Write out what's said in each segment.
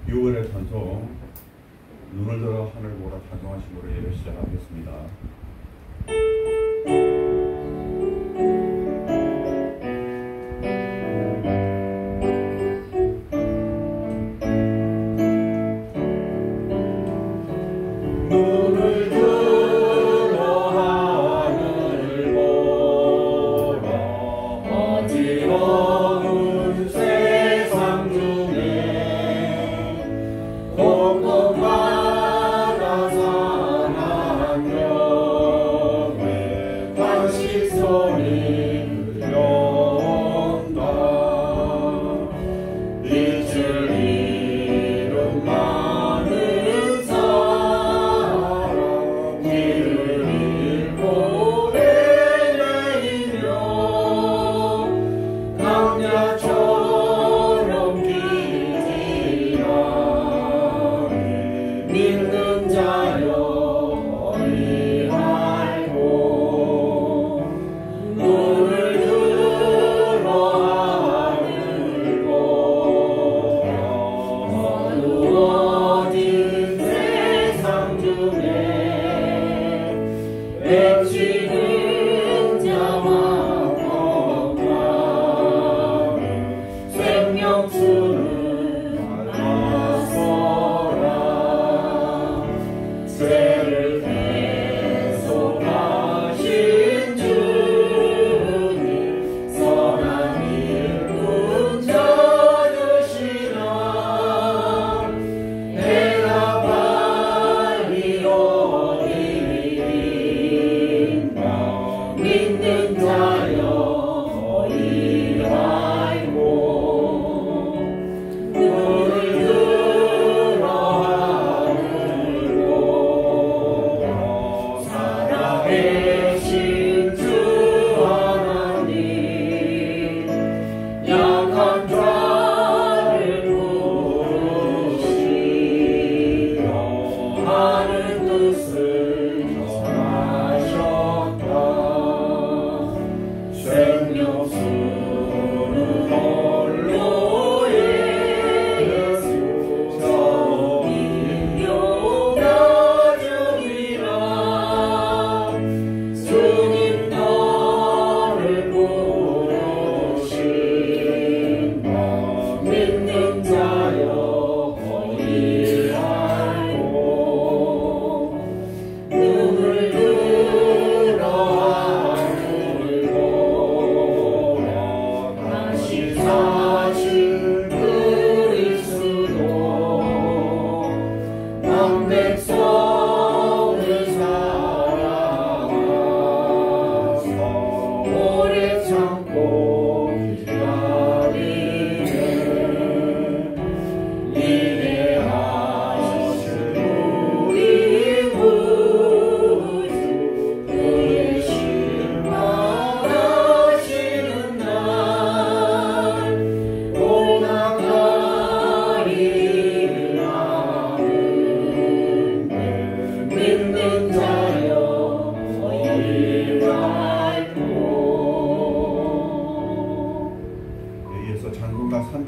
6월의 찬송 눈을 들어 하늘 보라 찬송하심으로 예배 시작하겠습니다.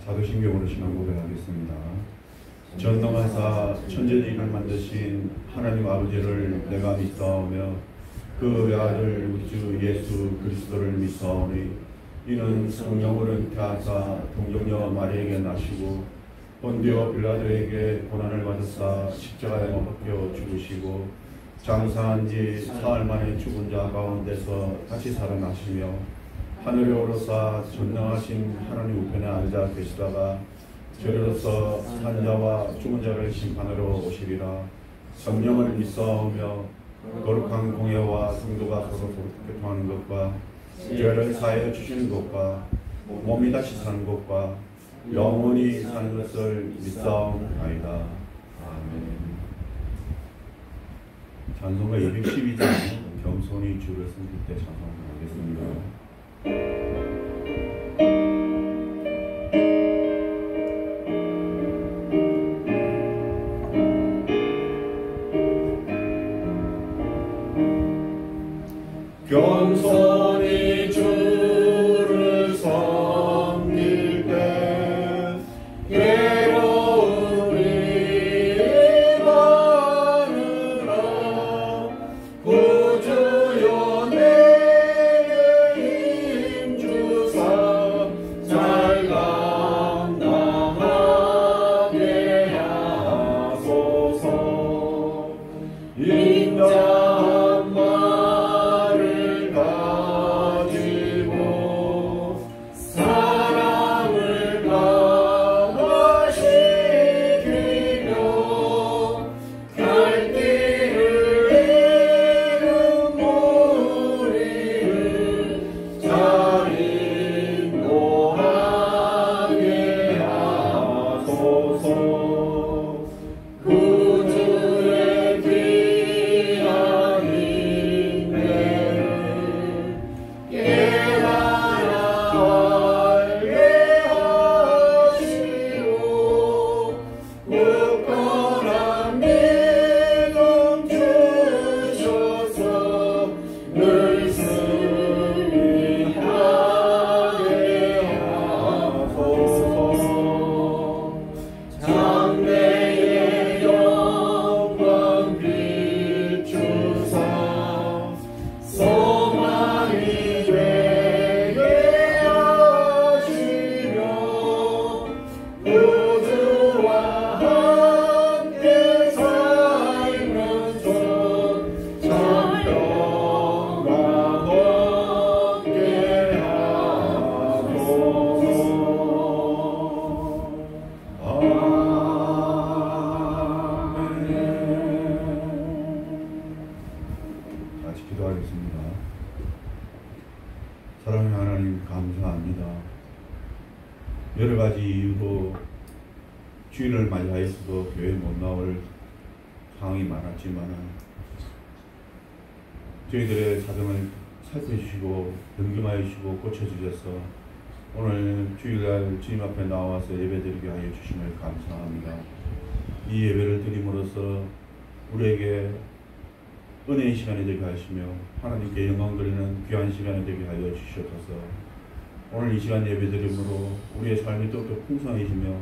사도신경으로 신앙 고백하겠습니다. 전능하사 천지를 만드신 하나님 아버지를 내가 믿사오며 그 아들 우리 주 예수 그리스도를 믿사오니 이는 성령으로 잉태하사 동정녀 마리에게 나시고 본디오 빌라도에게 고난을 받으사 십자가에 못 박혀 죽으시고 장사한 지 사흘 만에 죽은 자 가운데서 다시 살아나시며 하늘에 오르사 전능하신 하나님 우편에 앉아 계시다가 저리로서 산자와 죽은 자를 심판하러 오시리라. 성령을 믿사오며 거룩한 공예와 성도가 서로 교통하는 것과 죄를 사하여 주시는 것과 몸이 다시 사는 것과 영원히 사는 것을 믿사옵나이다. 아멘. 찬송가 212장 겸손히 주를 섬길 때 찬송하겠습니다. 겸손히 주를 섬길 때 괴로움이 장래의 영광 비추사 소망이 되게 하시며 우주와 함께 살면 좀 천명과 얻게 하소서. 같이 기도하겠습니다. 사랑하는 하나님, 감사합니다. 여러 가지 이유로 주일을 맞이하여서도 교회 못 나올 상황이 많았지만 저희들의 사정을 살펴주시고 등김하여 주시고 고쳐주셔서 오늘 주일날 주님 앞에 나와서 예배드리게 하여 주심을 감사합니다. 이 예배를 드림으로써 우리에게 은혜의 시간이 되게 하시며 하나님께 영광 드리는 귀한 시간이 되게 하여 주시옵소서. 오늘 이 시간 예배드림으로 우리의 삶이 더욱더 풍성해지며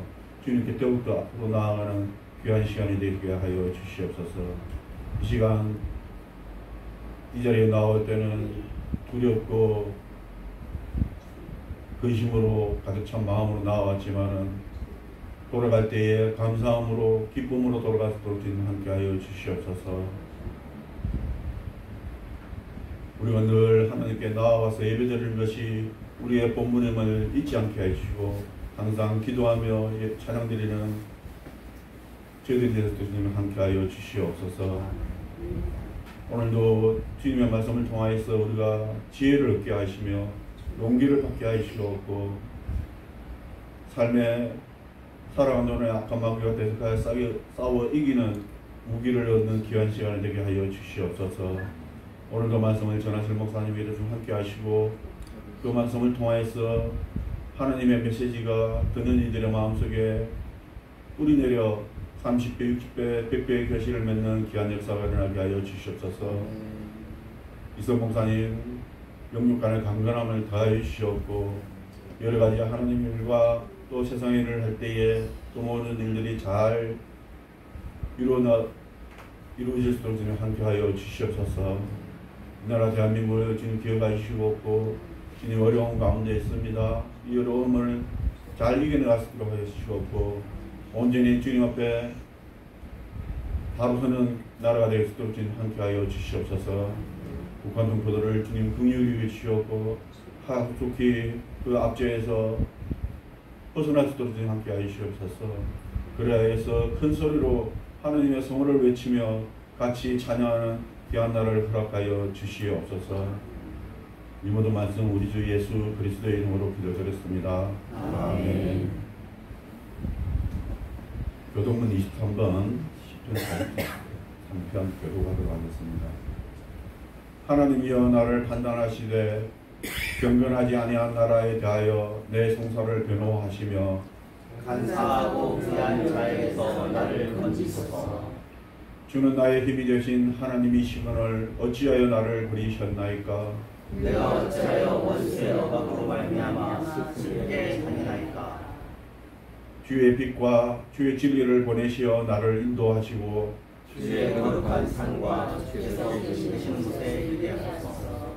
주님께 더욱더 앞으로 나아가는 귀한 시간이 되게 하여 주시옵소서. 이 시간 이 자리에 나올 때는 두렵고 근심으로 가득 찬 마음으로 나왔지만은 돌아갈 때에 감사함으로 기쁨으로 돌아갈 수 있도록 함께 하여 주시옵소서. 우리가 늘 하나님께 나와서 예배드리는 것이 우리의 본분임을 잊지 않게 해주시고 항상 기도하며 찬양드리는 저희들에 대해서 주님 함께 하여 주시옵소서. 오늘도 주님의 말씀을 통하여서 우리가 지혜를 얻게 하시며 용기를 받게 하시옵고 삶에 살아가는 동안에 악한 마귀와 대적하여 싸워 이기는 무기를 얻는 귀한 시간이 되게 하여 주시옵소서. 오늘도 말씀을 전하실 목사님이 좀 함께 하시고 그 말씀을 통하여서 하나님의 메시지가 듣는 이들의 마음속에 뿌리내려 30배, 60배, 100배의 결실을 맺는 귀한 역사가 일어나게 하여 주시옵소서. 이성 목사님 영육간의 강건함을 더하여 주시옵고 여러가지 하나님 일과 또 세상의 일을 할 때에 또 모든 일들이 잘 이루어질 수 있도록 주님 함께 하여 주시옵소서. 이 나라 대한민국을 주님 기억하여 주시옵고 주님 어려운 가운데 있습니다. 이 어려움을 잘 이겨내갈 수 있도록 하여 주시옵고 온전히 주님 앞에 바로 서는 나라가 될 수 있도록 주님 함께 하여 주시옵소서. 북한 동포들을 주님 긍휼히 여기시옵고 하속히 그 압제에서 벗어날 수 있도록 주님 함께 하여 주시옵소서. 그래야 해서 큰 소리로 하나님의 성호를 외치며 같이 찬양하는 귀한 날을 허락하여 주시옵소서. 이 모든 말씀 우리 주 예수 그리스도의 이름으로 기도드렸습니다. 아멘. 교동문 23번 10편 3편 교독하도록 하겠습니다. 하나님이여 나를 판단하시되 경건하지 아니한 나라에 대하여 내 송사를 변호하시며 간사하고 귀한 자에게서 나를 건지소서. 주는 나의 힘이 되신 하나님이시거늘 어찌하여 나를 버리셨나이까. 내가 어찌하여 원수의 억압으로 말미암아 슬프게 다니나이까. 주의 빛과 주의 진리를 보내시어 나를 인도하시고 주의 거룩한 산과 주께서 계시는 곳에 이르게 하소서.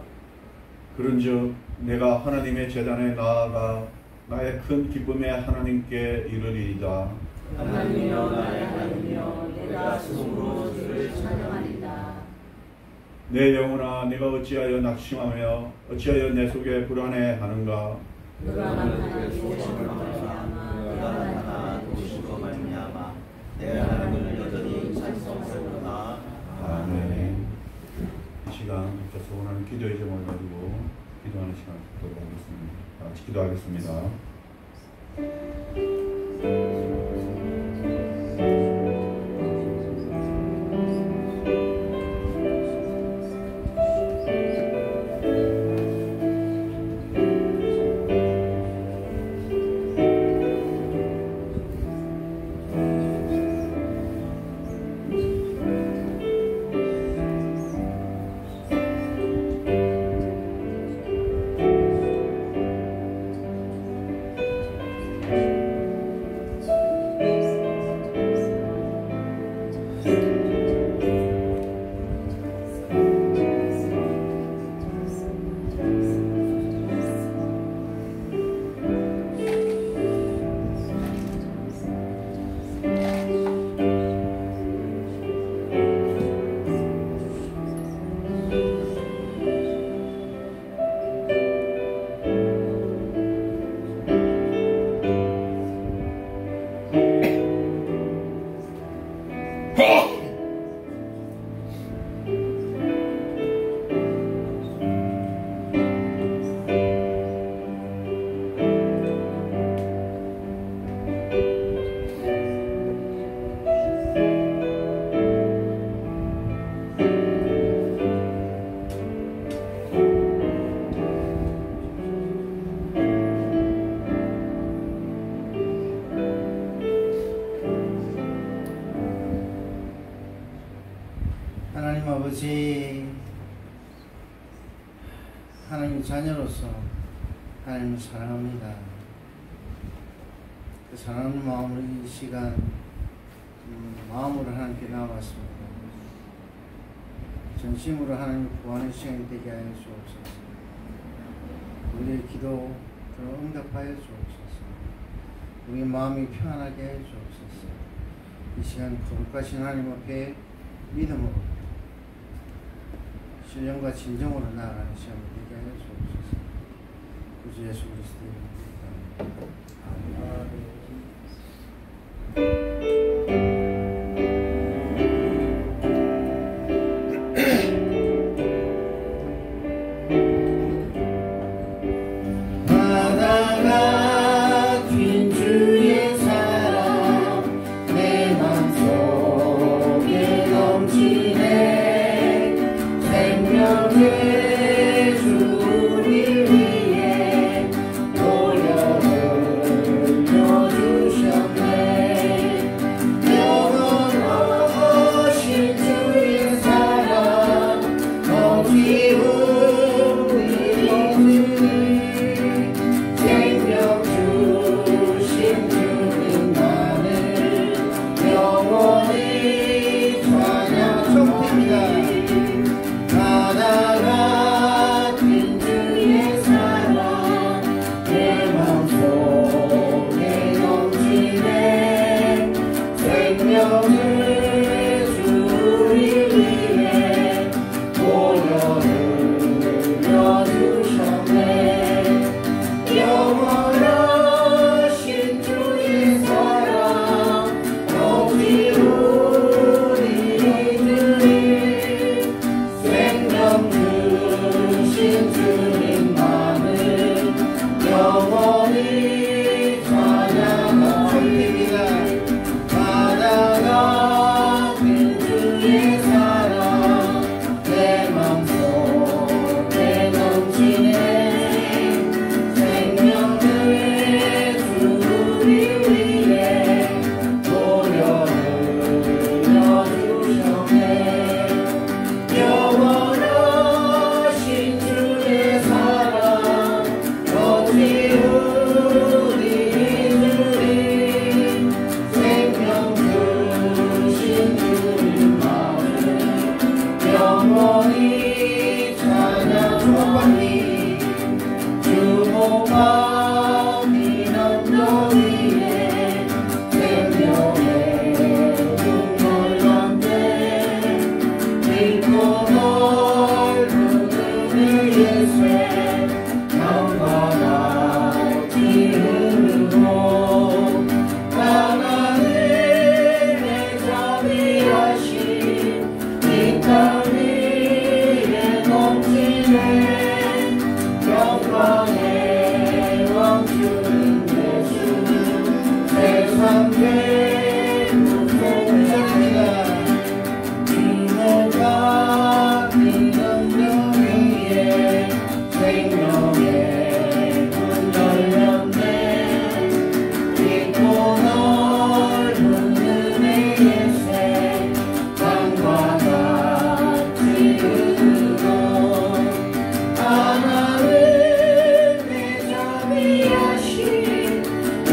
그런즉 내가 하나님의 제단에 나아가 나의 큰 기쁨의 하나님께 이르리이다. 하나님이여 나의 하나님이여 내가 숨으로 주를 찬양하리이다. 내 영혼아 내가 어찌하여 낙심하며 어찌하여 내 속에 불안해하는가. 그가 하나님의 도우심을 말미암아 그가 하나 도우심으로 말미암아 내 하나님을 여전히 찬송하리로다. 아멘. 이 시간 각자 소원하는 기도의 제목을 가지고 기도하는 시간 갖도록 하겠습니다. 같이 기도하겠습니다. 아버지, 하나님 자녀로서 하나님을 사랑합니다. 그 사랑하는 마음으로 이 시간 마음으로 하나님께 나와봤습니다. 전심으로 하나님 구하는 시간이 되게 하여 주옵소서. 우리의 기도를 응답하여 주옵소서. 우리의 마음이 평안하게 하여 주옵소서. 이 시간 거룩하신 하나님 앞에 믿음으로 신령과 진정으로 나아가는 시간이 되게 하여 주옵소서. 구주 예수 그리스도의 이름으로 아멘.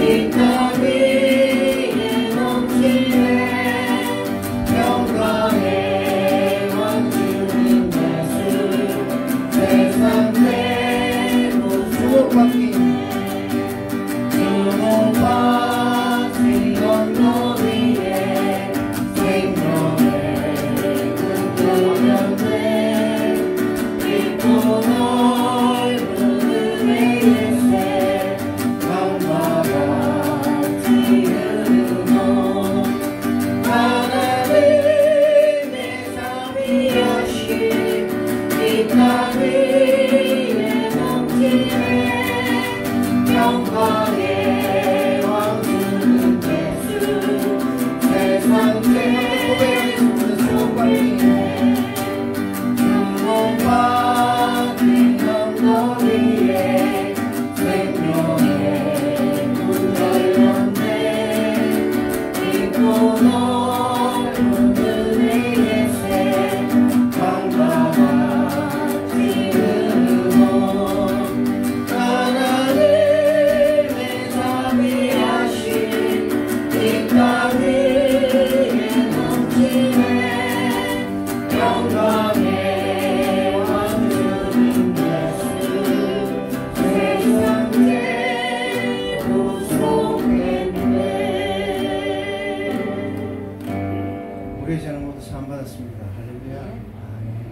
이 땅 위에 우리의 죄는 모두 사함 받았습니다. 할렐루야. 아멘.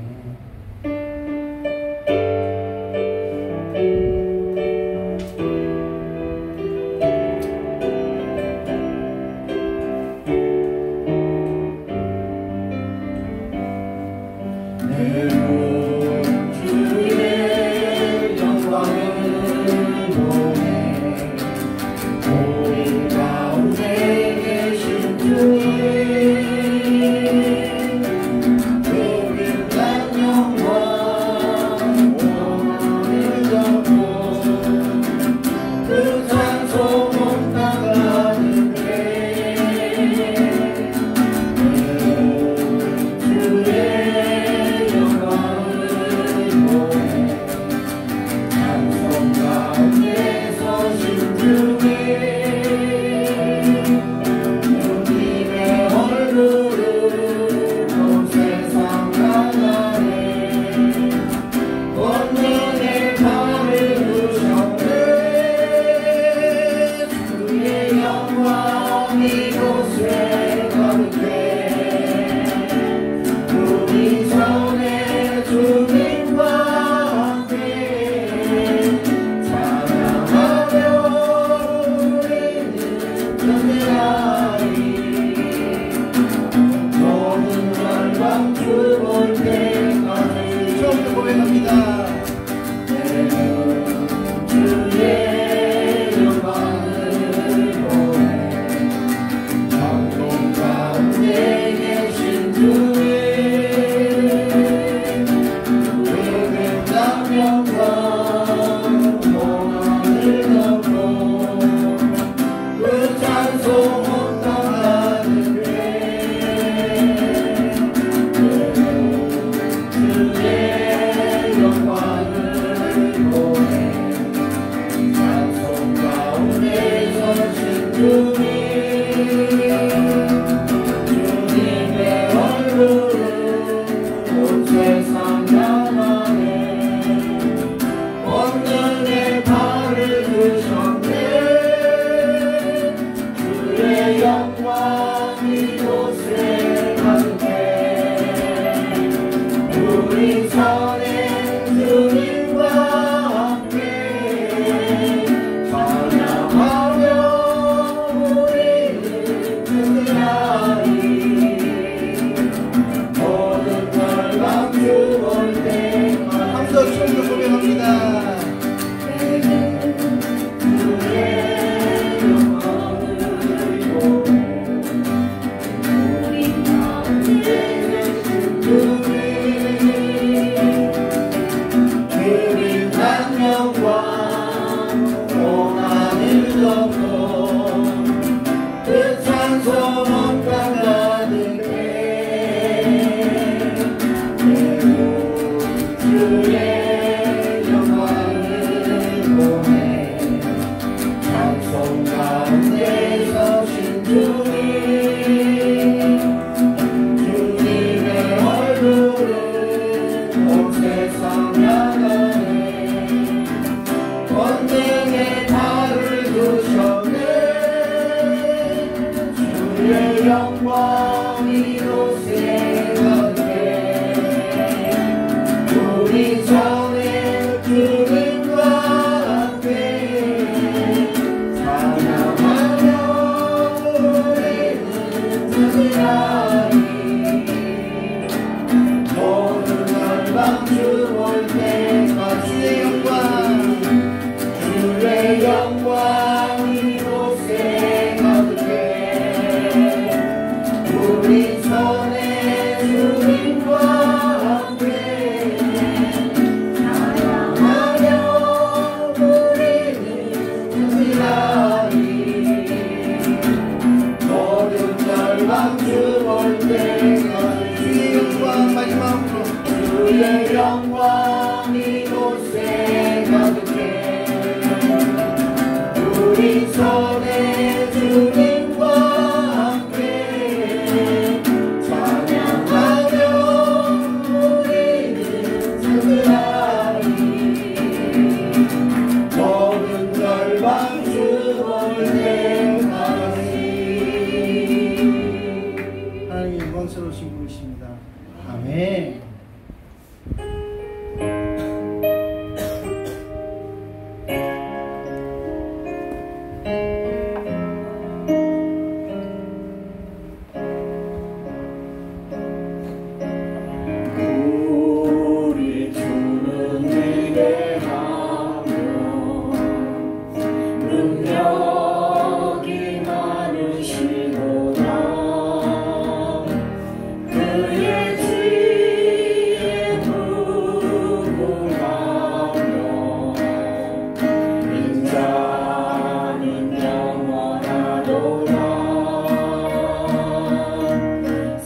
우리 손에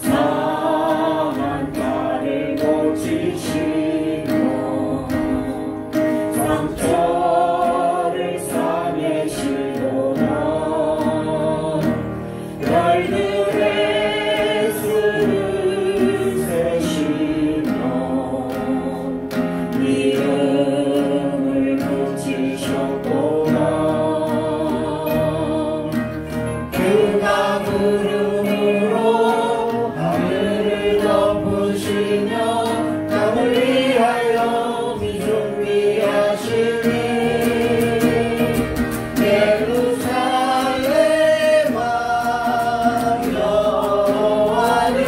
상한 나를 고치시고 상처를 싸매시도다 별들의 수를 세시며 이름을 붙이셨도다 그가 구름으로 하늘을 덮으시며 땅을 위하여 비 준비하시니 예루살렘아 여호와를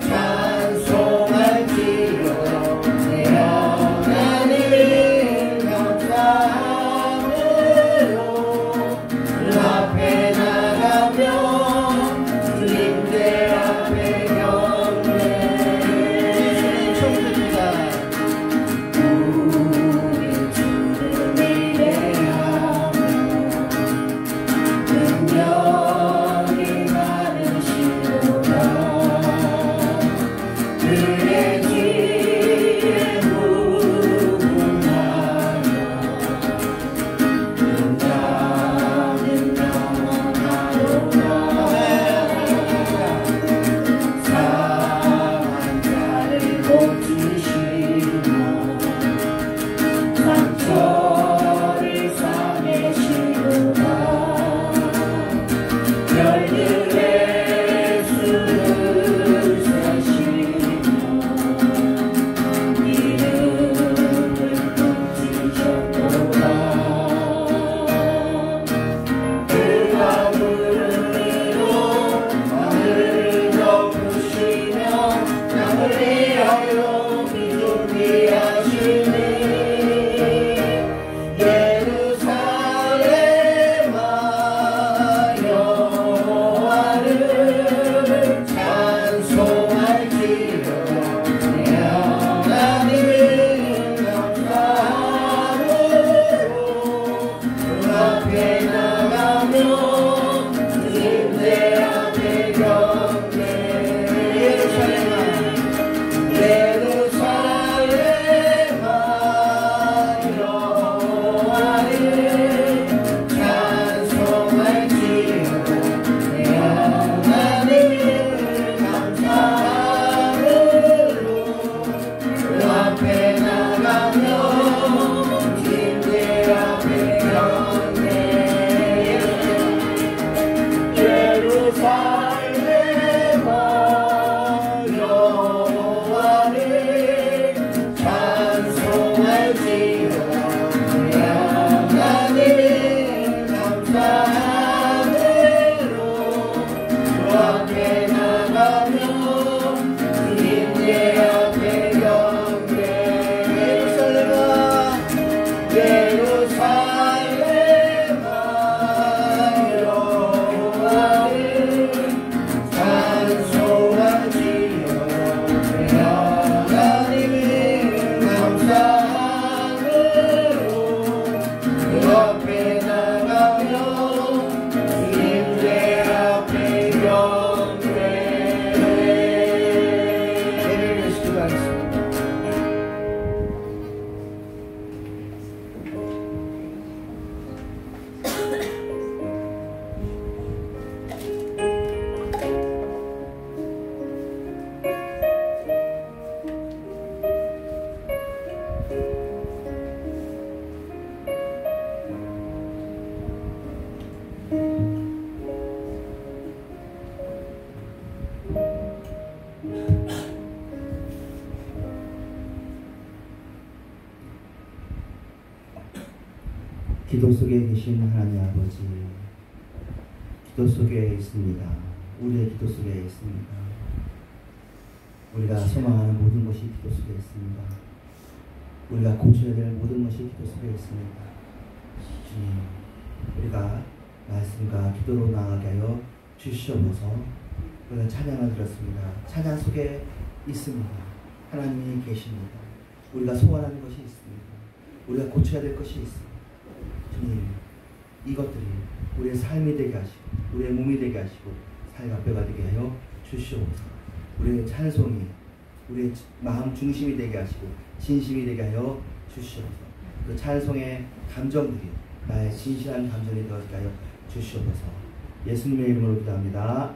찬송할지요 내 하나님 감사함으로 그 앞에 나가며 주님들 앞에 경배 청소입니다. 우리 주를 위대하고 능력이 많으시도다 그의 뒤에 무궁하며 인자는 영원하도다 상한 자를 고치시고 상처를 싸매시도다 별들의 수를 세시며 이름을 붙이셨도다 그가 구름 위로 하늘을 덮으시며 땅을 위하여 비 준비하시니 예루살렘아 여호와를 찬송할지요 내 하나님 감사함으로 그 앞에 나가며 주님들 앞에 경배 예루살렘아 여호와를 찬송할지요 내 하나님 감사함으로 그 앞에 나가며 주님들 앞에 경배 예루살렘아 여호와를 찬송할지요 내 하나님 감사함으로 그 앞에 나가며 주님들 앞에 경배 예루살렘아 여호와를 찬송할지요 내 하나님 감사함으로 그 앞에 나가며 주님들 앞에 경배 예배를 시작하겠습니다. 기도 속에 계신 하나님 아버지, 기도 속에 있습니다. 우리의 기도 속에 있습니다. 우리가 소망하는 모든 것이 기도 속에 있습니다. 우리가 고쳐야 될 모든 것이 기도 속에 있습니다. 주님, 우리가 말씀과 기도로 나아가게 하여 주시옵소서. 우리가 찬양을 드렸습니다. 찬양 속에 있습니다. 하나님이 계십니다. 우리가 소원하는 것이 있습니다. 우리가 고쳐야 될 것이 있습니다. 주님, 이것들이 우리의 삶이 되게 하시고 우리의 몸이 되게 하시고 살과 뼈가 되게 하여 주시옵소서. 우리의 찬송이 우리의 마음 중심이 되게 하시고 진심이 되게 하여 주시옵소서. 그 찬송의 감정들이 나의 진실한 감정이 되게 하여 주시옵소서. 예수님의 이름으로 기도합니다.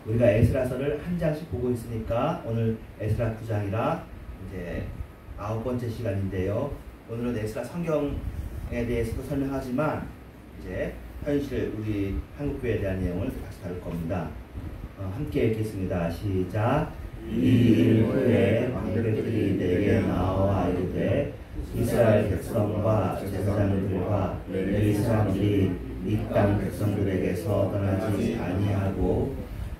우리가 에스라서를 한 장씩 보고 있으니까 오늘 에스라 9장이라 이제 9번째 시간인데요. 오늘은 에스라 성경에 대해서도 설명하지만 이제 현실 우리 한국교회에 대한 내용을 다시 다룰 겁니다. 함께 읽겠습니다. 시작. 이 일 후에 방백들이 내게 나와 이르되 이스라엘 백성과 제사장들과 레위 사람들이 이 땅 백성들에게서 떠나지 아니하고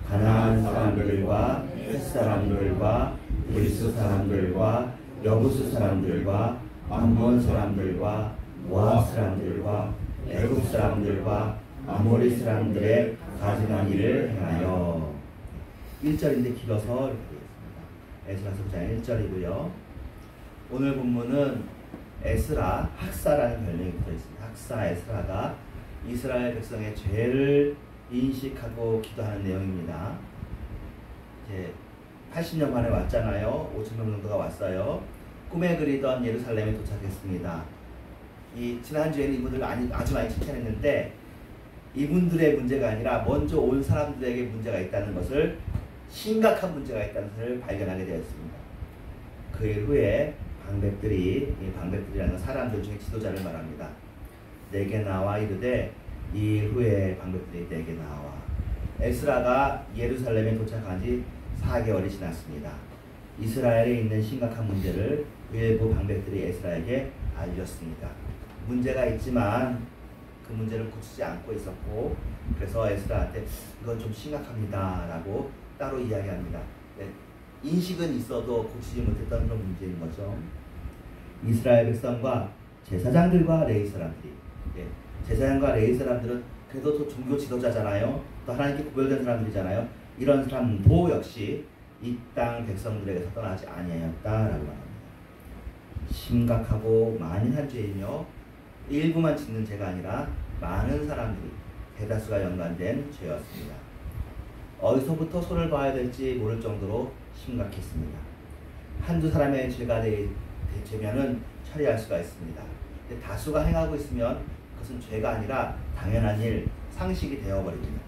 가나안 사람들과 헷 사람들과 브리스 사람들과 여부스 사람들과 암몬 사람들과 모압 사람들과 애굽 사람들과 아모리 사람들의 가증한 일을 행하여 1절인데 길어서 이렇게 되어 있습니다. 에스라서 9장 1절이고요. 오늘 본문은 에스라 학사라는 별명이 붙어 있습니다. 학사 에스라가 이스라엘 백성의 죄를 인식하고 기도하는 내용입니다. 이제 80년 만에 왔잖아요. 5,000명 정도가 왔어요. 꿈에 그리던 예루살렘에 도착했습니다. 이 지난주에는 이분들 아주 많이 칭찬했는데 이분들의 문제가 아니라 먼저 온 사람들에게 문제가 있다는 것을 심각한 문제가 있다는 것을 발견하게 되었습니다. 그 이후에 방백들이라는 사람들 중에 지도자를 말합니다. 내게 나와 이르되 이 후에 방백들이 내게 나와. 에스라가 예루살렘에 도착한 지 4개월이 지났습니다. 이스라엘에 있는 심각한 문제를 일부 방백들이 에스라에게 알렸습니다. 문제가 있지만 그 문제를 고치지 않고 있었고 그래서 에스라한테 이건 좀 심각합니다 라고 따로 이야기합니다. 네, 인식은 있어도 고치지 못했던 그런 문제인 거죠. 이스라엘 백성과 제사장들과 레위 사람들이 제사장과 레위 사람들은 그래도 또 종교 지도자잖아요. 또 하나님께 구별된 사람들이잖아요. 이런 사람도 역시 이 땅 백성들에게서 떠나지 아니하였다라고 말합니다. 심각하고 만연한 죄이며 일부만 짓는 죄가 아니라 많은 사람들이 대다수가 연관된 죄였습니다. 어디서부터 손을 봐야 될지 모를 정도로 심각했습니다. 한두 사람의 죄가 되면은 처리할 수가 있습니다. 근데 다수가 행하고 있으면 그것은 죄가 아니라 당연한 일, 상식이 되어버립니다.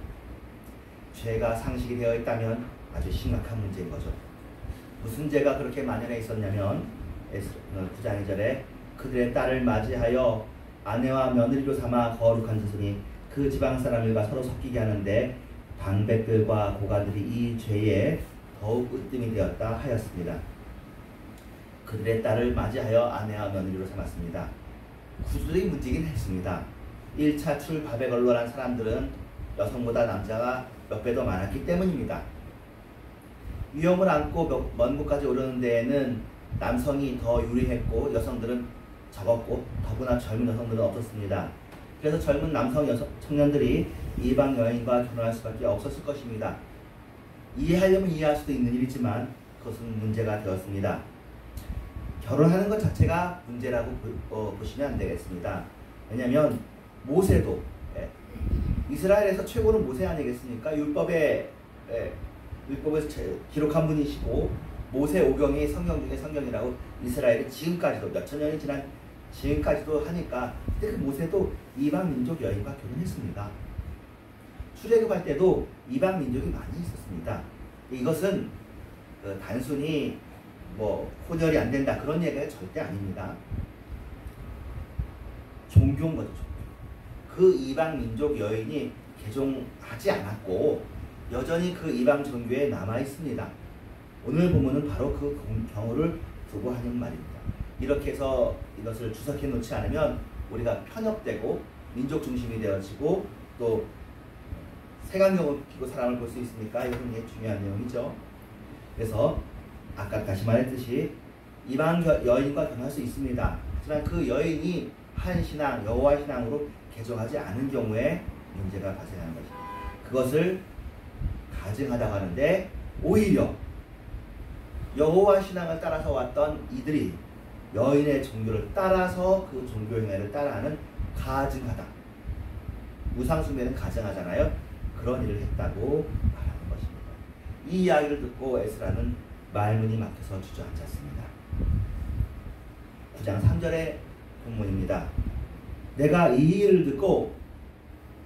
죄가 상식이 되어 있다면 아주 심각한 문제인 거죠. 무슨 죄가 그렇게 만연해 있었냐면 9장 2절에 그들의 딸을 맞이하여 아내와 며느리로 삼아 거룩한 자손이 그 지방 사람들과 서로 섞이게 하는데 방백들과 고관들이 이 죄에 더욱 으뜸이 되었다 하였습니다. 그들의 딸을 맞이하여 아내와 며느리로 삼았습니다. 구슬이 문제긴 했습니다. 1차 출밥에 걸러난 사람들은 여성보다 남자가 몇 배 더 많았기 때문입니다. 위험을 안고 먼 곳까지 오르는 데에는 남성이 더 유리했고 여성들은 적었고 더구나 젊은 여성들은 없었습니다. 그래서 젊은 남성 청년들이 이방 여인과 결혼할 수밖에 없었을 것입니다. 이해하려면 이해할 수도 있는 일이지만 그것은 문제가 되었습니다. 결혼하는 것 자체가 문제라고 보시면 안 되겠습니다. 왜냐하면 모세도 이스라엘에서 최고는 모세 아니겠습니까? 율법에서 기록한 분이시고 모세 오경이 성경 중에 성경이라고 이스라엘이 지금까지도 몇천 년이 지난 지금까지도 하니까 그때 그 모세도 이방 민족 여인과 결혼했습니다. 출애굽할 때도 이방 민족이 많이 있었습니다. 이것은 단순히 혼혈이 안 된다 그런 얘기가 절대 아닙니다. 종교인 거죠. 그 이방 민족 여인이 개종하지 않았고 여전히 그 이방 종교에 남아 있습니다. 오늘 본문은 바로 그 경우를 두고 하는 말입니다. 이렇게 해서 이것을 주석해 놓지 않으면 우리가 편협되고 민족 중심이 되어지고 또 색안경을 끼고 사람을 볼 수 있으니까 이건 중요한 내용이죠. 그래서 아까 다시 말했듯이 이방 여인과 결혼할 수 있습니다. 하지만 그 여인이 한 신앙, 여호와 신앙으로 개종하지 않은 경우에 문제가 발생하는 것입니다. 그것을 가증하다고 하는데 오히려 여호와 신앙을 따라서 왔던 이들이 여인의 종교를 따라서 그 종교 행위를 따라하는 가증하다. 우상숭배는 가증하잖아요. 그런 일을 했다고 말하는 것입니다. 이 이야기를 듣고 에스라는 말문이 막혀서 주저앉았습니다. 9장 3절의 본문입니다. 내가 이 일을 듣고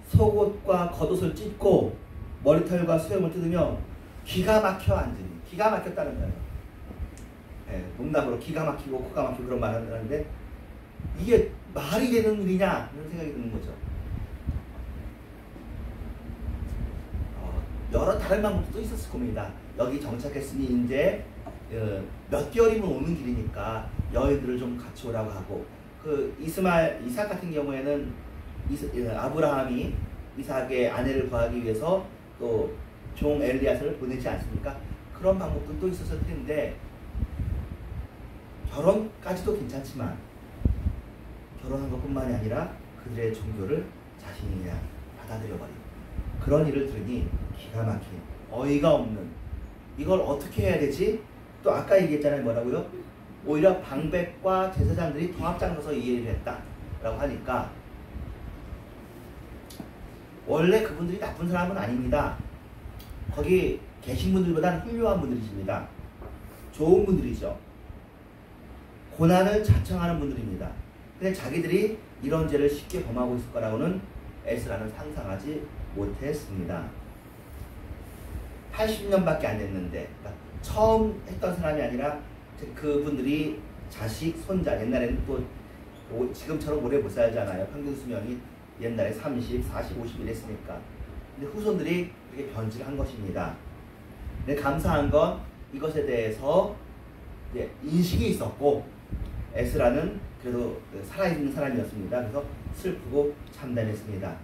속옷과 겉옷을 찢고 머리털과 수염을 뜯으며 기가 막혀 앉으니, 기가 막혔다는 거예요. 네, 농담으로 기가 막히고 코가 막히고 그런 말을 하는데 이게 말이 되는 일이냐 이런 생각이 드는 거죠. 여러 다른 방법도 있었을 겁니다. 여기 정착했으니 이제 몇 개월이면 오는 길이니까 여인들을 좀 같이 오라고 하고, 그 이삭 같은 경우에는 아브라함이 이삭의 아내를 구하기 위해서 또 종 엘리야스를 보내지 않습니까? 그런 방법도 있었을 텐데, 결혼까지도 괜찮지만 결혼한 것뿐만이 아니라 그들의 종교를 자신이 그냥 받아들여버리고, 그런 일을 들으니 기가 막힌, 어이가 없는, 이걸 어떻게 해야 되지? 또 아까 얘기했잖아요. 뭐라고요? 오히려 방백과 제사장들이 더 앞장서서 이 일을 했다라고 하니까, 원래 그분들이 나쁜 사람은 아닙니다. 거기 계신 분들보다는 훌륭한 분들이십니다. 좋은 분들이죠. 고난을 자청하는 분들입니다. 근데 자기들이 이런 죄를 쉽게 범하고 있을 거라고는 에스라는 상상하지 못했습니다. 80년밖에 안 됐는데, 그러니까 처음 했던 사람이 아니라 그분들이 자식, 손자, 옛날에는 또 지금처럼 오래 못 살잖아요. 평균 수명이 옛날에 30, 40, 50 이랬으니까. 근데 후손들이 그렇게 변질을 한 것입니다. 근데 감사한 건 이것에 대해서 인식이 있었고, 에스라는 그래도 살아있는 사람이었습니다. 그래서 슬프고 참담했습니다.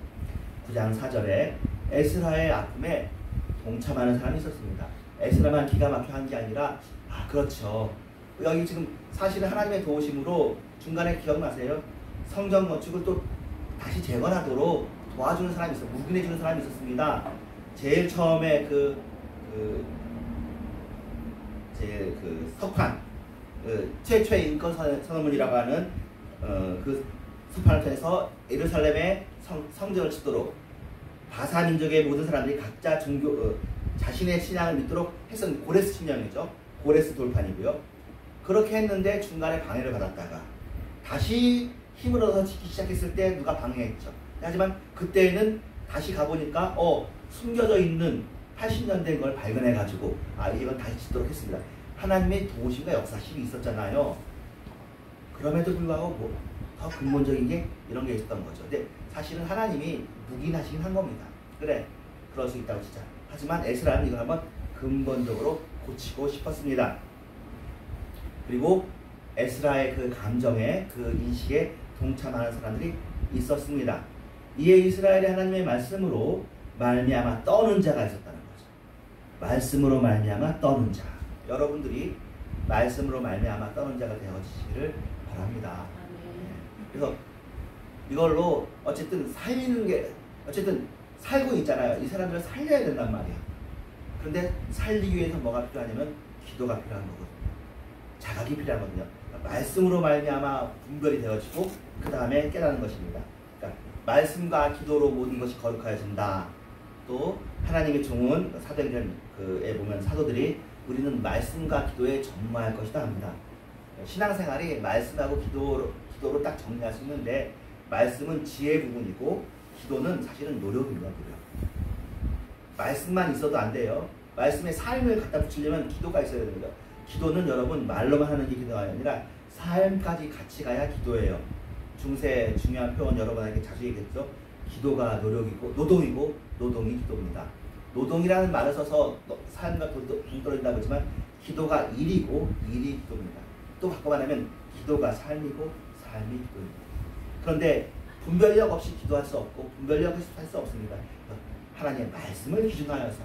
9장 4절에 에스라의 아픔에 동참하는 사람이 있었습니다. 에스라만 기가 막혀 한 게 아니라, 그렇죠. 여기 지금 사실은 하나님의 도우심으로 중간에 기억나세요? 성전 건축을 또 다시 재건하도록 도와주는 사람이 있었어요. 묵인해주는 사람이 있었습니다. 제일 처음에 석판, 최초의 인권 선언문이라고 하는 그 석판을 통해서 예루살렘의 성전을 짓도록 바사 민족의 모든 사람들이 각자 자신의 신앙을 믿도록 했던 고레스 신령이죠. 고레스 돌판이고요. 그렇게 했는데 중간에 방해를 받았다가 다시 힘을 얻어서 짓기 시작했을 때 누가 방해했죠. 하지만 그때는 다시 가보니까 숨겨져 있는 80년 된 걸 발견해가지고 이건 다시 짓도록 했습니다. 하나님의 도우심과 역사심이 있었잖아요. 그럼에도 불구하고 더 근본적인 게 이런 게 있었던 거죠. 근데 사실은 하나님이 묵인하시긴 한 겁니다. 그래, 그럴 수 있다고 진짜. 하지만 에스라는 이걸 한번 근본적으로 고치고 싶었습니다. 그리고 에스라의 그 감정에, 그 인식에 동참하는 사람들이 있었습니다. 이에 이스라엘의 하나님의 말씀으로 말미암아 떠는 자가 있었다는 거죠. 말씀으로 말미암아 떠는 자. 여러분들이 말씀으로 말미암아 떠는 자가 되어지시기를 바랍니다. 그래서 이걸로 어쨌든 살고 있잖아요. 이 사람들을 살려야 된단 말이야. 그런데 살리기 위해서 뭐가 필요하냐면 기도가 필요한 거거든요. 자각이 필요하거든요. 그러니까 말씀으로 말미암아 분별이 되어지고 그 다음에 깨닫는 것입니다. 그러니까 말씀과 기도로 모든 것이 거룩하여진다. 또 하나님의 종은 사도행전에 보면 사도들이 우리는 말씀과 기도에 전무할 것이다 합니다. 신앙생활이 말씀하고 기도로 딱 정리할 수 있는데, 말씀은 지혜 부분이고 기도는 사실은 노력입니다. 노력. 말씀만 있어도 안 돼요. 말씀에 삶을 갖다 붙이려면 기도가 있어야 됩니다. 기도는 여러분 말로만 하는 게 기도가 아니라 삶까지 같이 가야 기도예요. 중세 중요한 표현 여러분에게 자주 얘기했죠. 기도가 노력이고 노동이고 노동이 기도입니다. 노동이라는 말을 써서 삶과 동떨어진다고 했지만 기도가 일이고 일이 기도입니다. 또 바꿔 말하면 기도가 삶이고 삶이 기도입니다. 그런데 분별력 없이 기도할 수 없고 분별력 없이 할 수 없습니다. 하나님의 말씀을 기준하여서,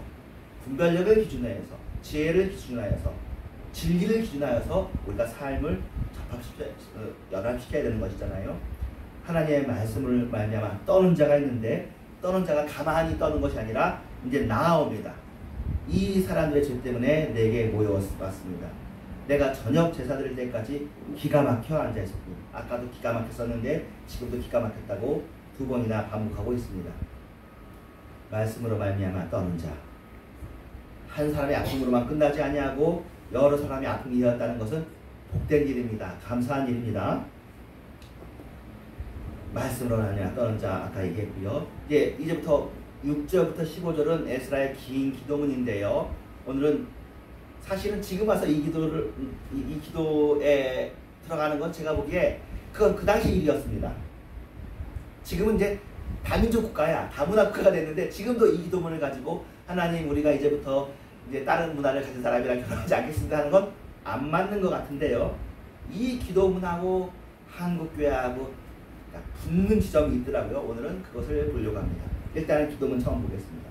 분별력을 기준하여서, 지혜를 기준하여서, 진리를 기준하여서 우리가 삶을 연합시켜야 되는 것이잖아요. 하나님의 말씀을 말미암아 떠는 자가 있는데, 떠는 자가 가만히 떠는 것이 아니라 이제 나아옵니다. 이 사람들의 죄 때문에 내게 모여왔습니다. 내가 저녁 제사 드릴 때까지 기가 막혀 앉아 있었고, 아까도 기가 막혔었는데 지금도 기가 막혔다고 2번이나 반복하고 있습니다. 말씀으로 말미암아 떠는 자, 한 사람의 아픔으로만 끝나지 아니하고 여러 사람의 아픔이 되었다는 것은 복된 일입니다. 감사한 일입니다. 말씀으로 말미암아 떠는 자, 아까 얘기했고요. 이제부터 6절부터 15절은 에스라의 긴 기도문인데요. 오늘은 사실은 지금 와서 이 기도에 들어가는 건 제가 보기에 그 당시 일이었습니다. 지금은 이제 다민족 국가야, 다문화 국가가 됐는데 지금도 이 기도문을 가지고 하나님, 우리가 이제부터 이제 다른 문화를 가진 사람이랑 결혼하지 않겠습니다 하는 건 안 맞는 것 같은데요. 이 기도문하고 한국교회하고 붙는 지점이 있더라고요. 오늘은 그것을 보려고 합니다. 일단은 기도문 처음 보겠습니다.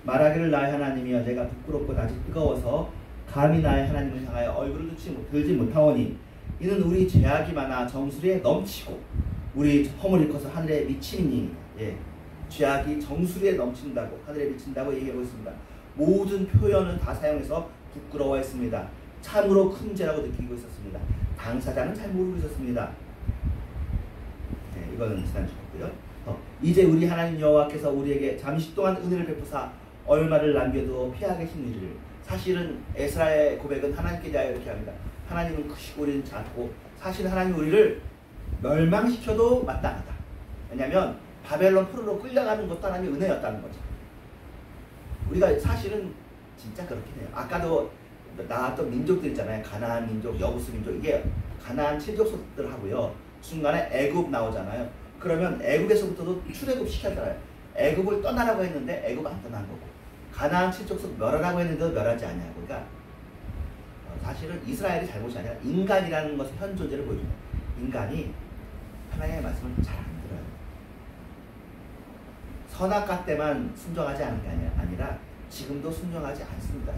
말하기를 나의 하나님이여, 내가 부끄럽고 다시 뜨거워서 감히 나의 하나님을 향하여 얼굴을 들지 못하오니 이는 우리 죄악이 많아 정수리에 넘치고 우리 허물이 커서 하늘에 미치니. 죄악이 정수리에 넘친다고, 하늘에 미친다고 얘기하고 있습니다. 모든 표현을 다 사용해서 부끄러워했습니다. 참으로 큰 죄라고 느끼고 있었습니다. 당사자는 잘 모르고 있었습니다. 이거는 지난주였고요. 이제 우리 하나님 여호와께서 우리에게 잠시 동안 은혜를 베푸사 얼마를 남겨도 피하 계신 일을. 사실은 에스라의 고백은 하나님께 대하여 이렇게 합니다. 하나님은 크시고 우리는 작고, 사실 하나님 우리를 멸망시켜도 마땅하다. 왜냐하면 바벨론 포로로 끌려가는 것도 하나님의 은혜였다는 거죠. 우리가 사실은 진짜 그렇긴 해요. 아까도 나왔던 민족들 있잖아요. 가나안 민족, 여부스 민족, 이게 가나안 7족 속들하고요. 중간에 애굽 나오잖아요. 그러면 애굽에서부터도 출애굽 시켰잖아요. 애굽을 떠나라고 했는데 애굽 안 떠난 거고, 가나안 7족속 멸하라고 했는데도 멸하지 않냐고. 그러니까 사실은 이스라엘이 잘못이 아니라 인간이라는 것의 현 존재를 보여줍니다. 인간이 하나님의 말씀을 잘 안 들어요. 선악과 때만 순종하지 않은 게 아니라 지금도 순종하지 않습니다.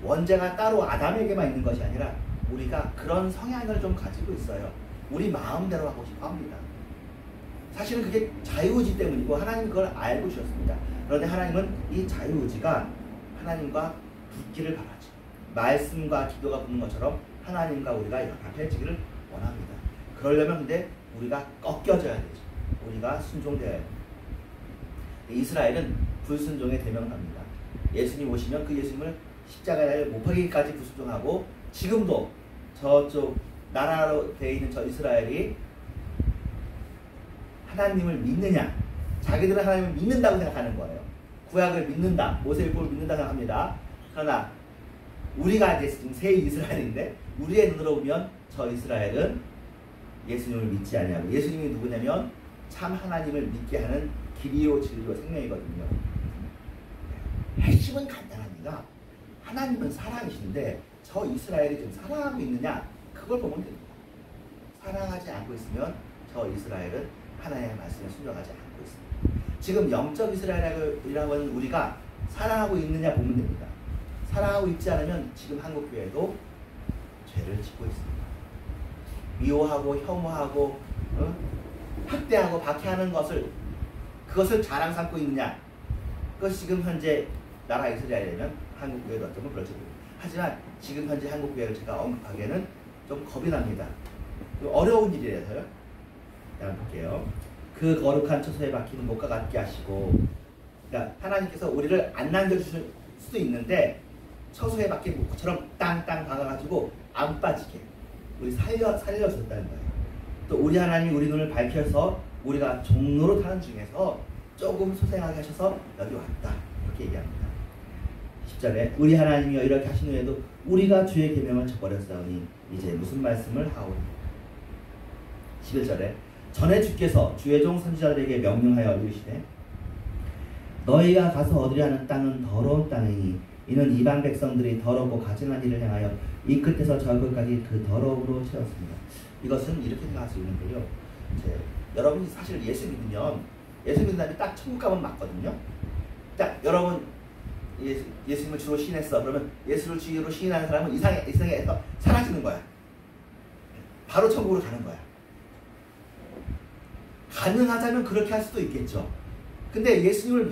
원죄가 따로 아담에게만 있는 것이 아니라 우리가 그런 성향을 좀 가지고 있어요. 우리 마음대로 하고 싶어 합니다. 사실은 그게 자유의지 때문이고 하나님은 그걸 알고 주셨습니다. 그런데 하나님은 이 자유의지가 하나님과 붙기를 바라죠. 말씀과 기도가 붙는 것처럼 하나님과 우리가 연합해지기를 원합니다. 그러려면 근데 우리가 꺾여져야 되죠. 우리가 순종되어야 돼요. 이스라엘은 불순종에 대명합니다. 예수님 오시면 그 예수님을 십자가에 못 박기까지 불순종하고, 지금도 저쪽 나라로 되어 있는 저 이스라엘이 하나님을 믿느냐, 자기들은 하나님을 믿는다고 생각하는 거예요. 구약을 믿는다, 모세율법을 믿는다 생각합니다. 그러나 우리가 지금 새 이스라엘인데 우리의 눈으로 보면 저 이스라엘은 예수님을 믿지 않냐고. 예수님이 누구냐면 참 하나님을 믿게 하는 길이요 진리요 생명이거든요. 핵심은 간단합니다. 하나님은 사랑이신데 저 이스라엘이 지금 사랑하고 있느냐, 그걸 보면 됩니다. 사랑하지 않고 있으면 저 이스라엘은 하나님의 말씀에 순종하지 않고 있습니다. 지금 영적 이스라엘이라고 하는 우리가 사랑하고 있느냐 보면 됩니다. 사랑하고 있지 않으면 지금 한국교회도 죄를 짓고 있습니다. 미워하고 혐오하고 학대하고 박해하는 그것을 자랑 삼고 있느냐, 그것이 지금 현재 나라 이스라엘이면 한국교회도 어쩌면 그렇죠. 하지만 지금 현재 한국교회를 제가 언급하기에는 좀 겁이 납니다. 어려운 일이라서요. 한번 볼게요. 그 거룩한 처소에 박히는 못과 같게 하시고, 그러니까 하나님께서 우리를 안 남겨주실 수도 있는데 처소에 박힌 못처럼 땅땅 박아가지고 안 빠지게 우리 살려줬다는 거예요. 또 우리 하나님이 우리 눈을 밝혀서 우리가 종로로 타는 중에서 조금 소생하게 하셔서 여기 왔다, 이렇게 얘기합니다. 10절에 우리 하나님이여 이렇게 하신 후에도 우리가 주의 계명을 저버렸사오니 이제 무슨 말씀을 하오니. 11절에 전에 주께서 주의 종 선지자들에게 명령하여 이르시되 너희가 가서 얻으려 하는 땅은 더러운 땅이니 이는 이방 백성들이 더럽고 가증한 일을 행하여 이 끝에서 저 끝까지 그 더러움으로 채웠습니다. 이것은 이렇게 생각할 수 있는데요. 여러분이 사실 예수 믿으면, 예수 믿는 사람이 딱 천국 가면 맞거든요. 딱 여러분 예수님을 주로 시인했어. 그러면 예수를 주로 시인하는 사람은 이 세상에서 사라지는 거야. 바로 천국으로 가는 거야. 가능하자면 그렇게 할 수도 있겠죠. 근데 예수님을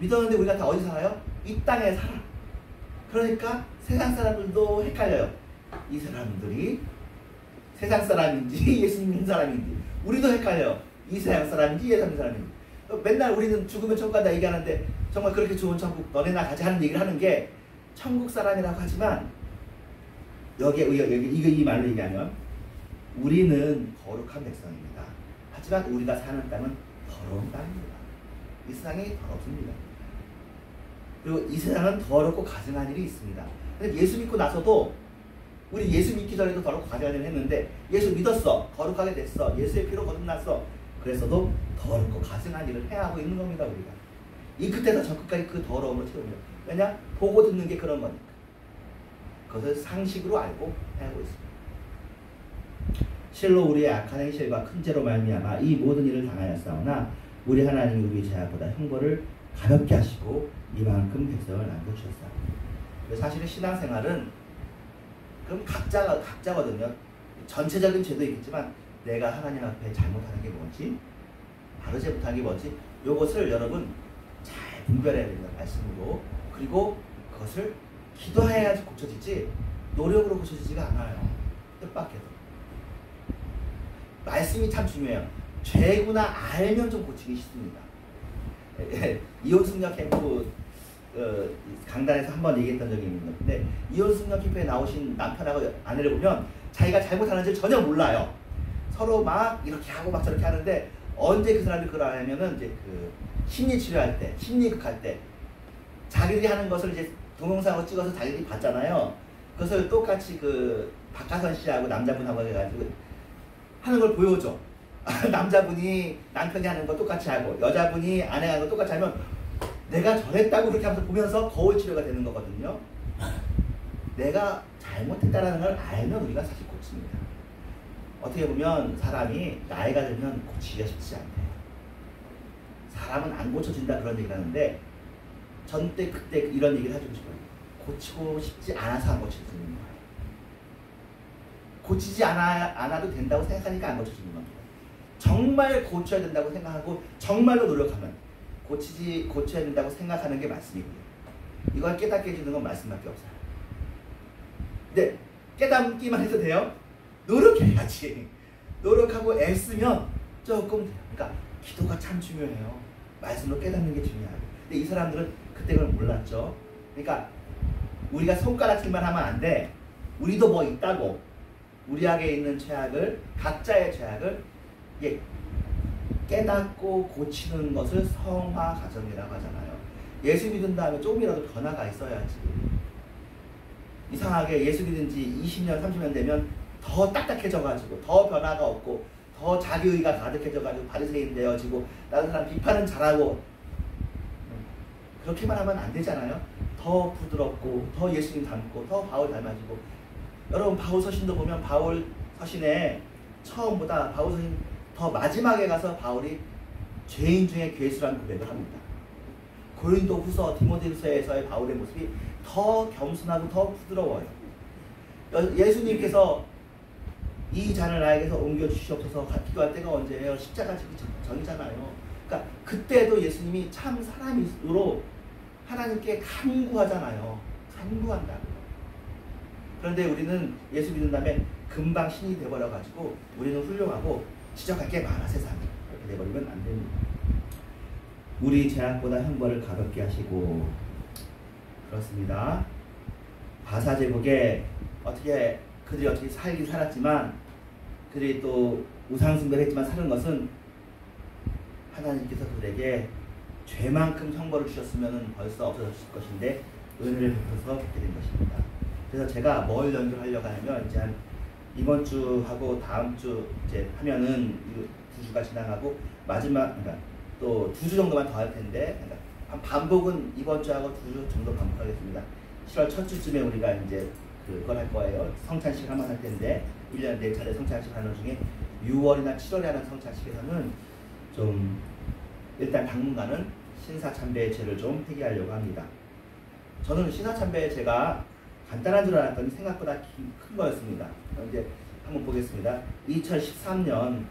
믿었는데 우리가 다 어디 살아요? 이 땅에 살아. 그러니까 세상 사람들도 헷갈려요. 이 사람들이 세상 사람인지 예수 믿는 사람인지 우리도 헷갈려. 이 세상 사람인지 예수 믿는 사람인지. 맨날 우리는 죽으면 천국 간다 얘기하는데 정말 그렇게 좋은 천국 너네나 가자 하는 얘기를 하는 게 천국 사람이라고 하지만 여기 이 말로 얘기하면 우리는 거룩한 백성입니다. 하지만 우리가 사는 땅은 더러운 땅입니다. 이 세상이 더럽습니다. 그리고 이 세상은 더럽고 가증한 일이 있습니다. 근데 예수 믿고 나서도 우리 예수 믿기 전에도 더럽고 가증한 일을 했는데 예수 믿었어. 거룩하게 됐어. 예수의 피로 거듭났어. 그래서도 더럽고 가증한 일을 해야 하고 있는 겁니다. 우리가. 이 끝에서 저 끝까지 그 더러움을 채웁니다. 왜냐? 보고 듣는 게 그런 거니까. 그것을 상식으로 알고 하고 있습니다. 실로 우리의 악한 행실과 큰 죄로 말미암아 이 모든 일을 당하였사오나 우리 하나님이 우리 죄악보다 형벌을 가볍게 하시고 이만큼 백성을 남겨주셨사옵니다. 사실은 신앙생활은 그럼 각자거든요. 전체적인 죄도 있겠지만 내가 하나님 앞에 잘못하는 게 뭐지? 바르지 못한 게 뭐지? 요것을 여러분 잘 분별해야 됩니다. 말씀으로. 그리고 그것을 기도해야지 고쳐지지 노력으로 고쳐지지가 않아요. 뜻밖에도. 말씀이 참 중요해요. 죄구나 알면 좀 고치기 쉽습니다. 이혼승려 캠프 강단에서 한번 얘기했던 적이 있는데 이혼승려 캠프에 나오신 남편하고 아내를 보면 자기가 잘못하는지 전혀 몰라요. 서로 막 이렇게 하고 막 저렇게 하는데 언제 그 사람들이 그걸 하냐면은 이제 그 심리 치료할 때, 심리극할 때 자기들이 하는 것을 이제 동영상으로 찍어서 자기들이 봤잖아요. 그것을 똑같이 그 박하선 씨하고 남자분하고 해가지고 하는 걸 보여줘. 남자분이 남편이 하는 거 똑같이 하고 여자분이 아내가 하는 거 똑같이 하면 내가 저랬다고 그렇게 하면서 보면서 거울 치료가 되는 거거든요. 내가 잘못했다는 걸 알면 우리가 사실 고칩니다. 어떻게 보면 사람이 나이가 들면 고치기가 쉽지 않대요. 사람은 안 고쳐진다 그런 얘기를 하는데 전 때 그때 이런 얘기를 해주고 싶어요. 고치고 싶지 않아서 안 고쳐지는 거예요. 고치지 않아도 된다고 생각하니까 안 고쳐지는 겁니다. 정말 고쳐야 된다고 생각하고 정말로 노력하면 고쳐야 된다고 생각하는 게 말씀이고요. 이걸 깨닫게 해주는 건 말씀밖에 없어요. 근데 깨닫기만 해도 돼요? 노력해야지. 노력하고 애쓰면 조금 돼요. 그러니까 기도가 참 중요해요. 말씀으로 깨닫는 게 중요하고. 근데 이 사람들은 그때 그걸 몰랐죠. 그러니까 우리가 손가락질만 하면 안 돼. 우리도 뭐 있다고. 우리에게 있는 죄악을 각자의 죄악을 깨닫고 고치는 것을 성화 과정이라고 하잖아요. 예수 믿은 다음에 조금이라도 변화가 있어야지. 이상하게 예수 믿은 지 20년, 30년 되면 더 딱딱해져가지고 더 변화가 없고 더 자기의가 가득해져가지고 바리새인 되어지고 다른 사람 비판은 잘하고 그렇게만 하면 안 되잖아요. 더 부드럽고 더 예수님 닮고 더 바울 닮아지고 여러분 바울 서신도 보면 바울 서신에 처음보다 바울 서신 더 마지막에 가서 바울이 죄인 중에 괴수라는 고백을 합니다. 고린도 후서 디모데후서에서의 바울의 모습이 더 겸손하고 더 부드러워요. 예수님께서 이 잔을 나에게서 옮겨주시옵소서 기도할 때가 언제예요? 십자가 지기 전이잖아요. 그러니까 그때도 예수님이 참 사람으로 하나님께 간구하잖아요. 간구한다고요. 그런데 우리는 예수 믿은 다음에 금방 신이 돼버려가지고 우리는 훌륭하고 지적할 게 많아 세상에. 그렇게 돼버리면 안 됩니다. 우리 죄악보다 형벌을 가볍게 하시고 그렇습니다. 바사제국에 그들이 어떻게 살긴 살았지만 그들이 또 우상숭배를 했지만 사는 것은 하나님께서 그들에게 죄만큼 형벌을 주셨으면 벌써 없어졌을 것인데 은혜를 베풀어서 그렇게 된 것입니다. 그래서 제가 뭘 연결하려고 하냐면 이제 한 이번 주하고 다음 주 이제 하면은 2주가 지나가고 마지막 그러니까 또 2주 정도만 더 할 텐데 그러니까 한 반복은 이번 주하고 2주 정도 반복하겠습니다. 7월 첫 주쯤에 우리가 이제 그걸 할 거예요. 성찬식 한번 할 텐데 1년에 4차례 성찬식 하는 중에 6월이나 7월에 하는 성찬식에서는 좀 일단 당분간은 신사참배의 죄를 좀 회개하려고 합니다. 저는 신사참배의 죄가 간단한 줄 알았더니 생각보다 큰 거였습니다. 이제 한번 보겠습니다. 2013년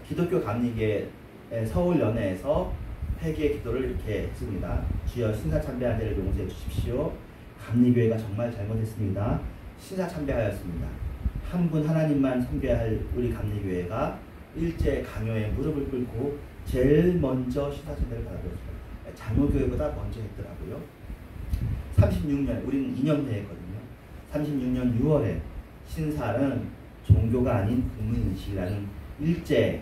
기독교 감리교회 서울연회에서 회개 기도를 이렇게 했습니다. 주여 신사참배한 죄를 용서해 주십시오. 감리교회가 정말 잘못했습니다. 신사 참배하였습니다. 한 분 하나님만 섬겨할 우리 감리교회가 일제 강요에 무릎을 꿇고 제일 먼저 신사 참배를 받아들였습니다. 장로교회보다 먼저 했더라고요. 36년, 우리는 2년 후에 했거든요. 36년 6월에 신사는 종교가 아닌 국민의식이라는 일제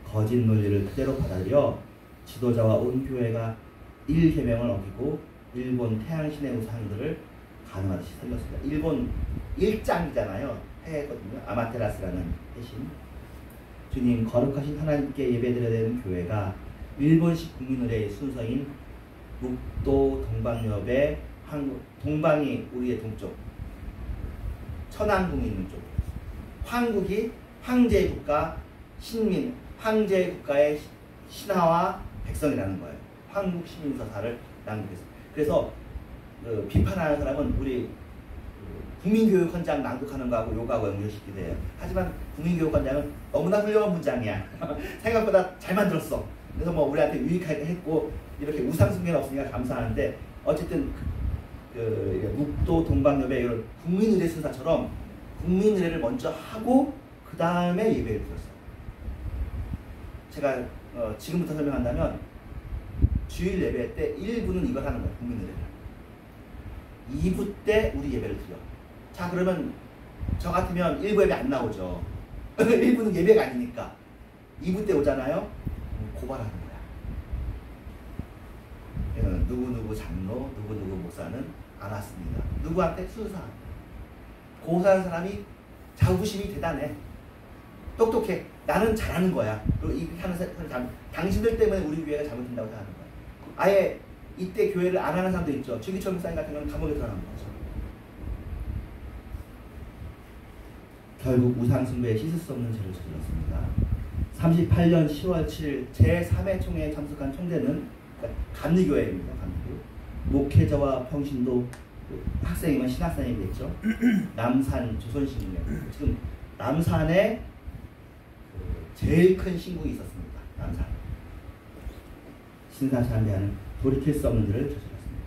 거짓 논리를 그대로 받아들여 지도자와 온 교회가 1계명을 어기고 일본 태양신의 우상들을 가능하듯이 살렸습니다. 일본 일장이잖아요. 해거든요. 아마테라스라는 해신. 주님, 거룩하신 하나님께 예배드려야 되는 교회가 일본식 국민의례의 순서인 묵도 동방엽의 한국, 동방이 우리의 동쪽, 천안궁이 있는 쪽, 한국이 황제의 국가, 신민, 황제의 국가의 신하와 백성이라는 거예요. 한국 시민서사를 낭독했습니다. 그래서 비판하는 사람은 우리 국민교육헌장 낭독하는 거하고 요거하고 연결시키게 돼요. 하지만 국민교육헌장은 너무나 훌륭한 문장이야. 생각보다 잘 만들었어. 그래서 뭐 우리한테 유익하게 했고 이렇게 우상숭배는 없으니까 감사하는데 어쨌든 묵도 동방엽의 이런 국민의례 순사처럼 국민의례를 먼저 하고 그 다음에 예배를 드렸어요. 제가 지금부터 설명한다면 주일 예배 때 1부는 이걸 하는 거예요. 국민의례를. 2부 때 우리 예배를 드려. 자, 그러면 저 같으면 1부 예배 안 나오죠. 1부는 예배가 아니니까. 2부 때 오잖아요. 고발하는 거야. 누구누구 장로, 누구누구 목사는 안 왔습니다. 누구한테? 수사. 고사하는 사람이 자부심이 대단해. 똑똑해. 나는 잘하는 거야. 그리고 이렇게 하는 사람, 당신들 때문에 우리 교회가 잘못된다고 생각하는 거야. 아예 이때 교회를 안 하는 사람도 있죠. 주기철 목사님 같은 경우는 감옥에 들어가는 거죠. 결국 우상숭배에 씻을 수 없는 죄를 저질렀습니다. 38년 10월 7일 제3회 총회에 참석한 총대는 감리교회입니다. 감리교. 목회자와 평신도, 학생이면 신학생이겠죠. 남산 조선신문에 지금 남산에 제일 큰 신궁이 있었습니다. 남산. 신사 참배하는 돌이킬 수 없는 일을 저질렀습니다.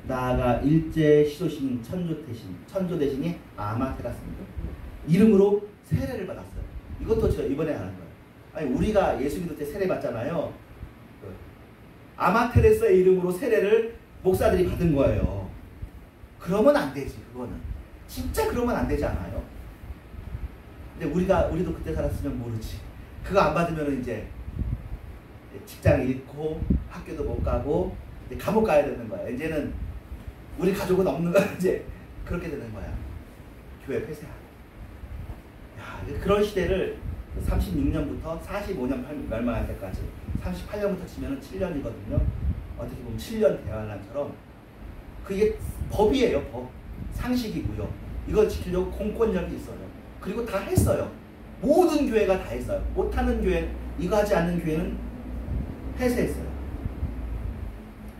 나아가 일제 시도신 천조 대신이 아마테라스입니다. 이름으로 세례를 받았어요. 이것도 저 이번에 하는 거예요. 아니 우리가 예수 믿을 때 세례 받잖아요. 아마테레스의 이름으로 세례를 목사들이 받은 거예요. 그러면 안 되지. 그거는 진짜 그러면 안 되지 않아요? 근데 우리도 그때 살았으면 모르지. 그거 안 받으면 이제 직장 잃고 학교도 못 가고 이제 감옥 가야 되는 거야. 이제는 우리 가족은 없는 거야. 이제 그렇게 되는 거야. 교회 폐쇄하고. 야, 그런 시대를 36년부터 45년 멸망할 때까지 38년부터 치면 7년이거든요. 어떻게 보면 7년 대환란처럼 그게 법이에요. 법. 상식이고요. 이걸 지키려고 공권력이 있어요. 그리고 다 했어요. 모든 교회가 다 했어요. 못하는 교회, 이거 하지 않는 교회는 폐쇄했어요.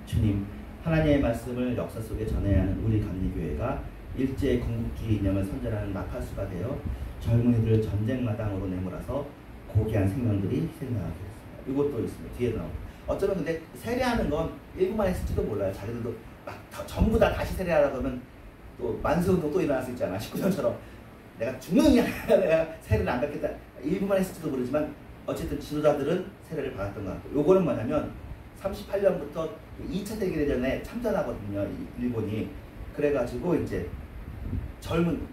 주님, 하나님의 말씀을 역사 속에 전해야 하는 우리 감리교회가 일제 건국주의 이념을 선전하는 나팔수가 되어 젊은이들을 전쟁마당으로 내몰아서 고귀한 생명들이 희생당하게 됐습니다. 이것도 있습니다. 뒤에 나옵니다. 어쩌면 근데 세례하는 건 일부만 했을지도 몰라요. 자기들도 막 전부 다 다시 세례하라고 하면 또 만세운동 또 일어날 수 있잖아. 19년처럼 내가 죽느냐 내가 세례를 안 받겠다. 일부만 했을지도 모르지만 어쨌든 지도자들은 세례를 받았던 것 같고, 요거는 뭐냐면 38년부터 2차 세계대전에 참전하거든요. 일본이. 그래가지고 이제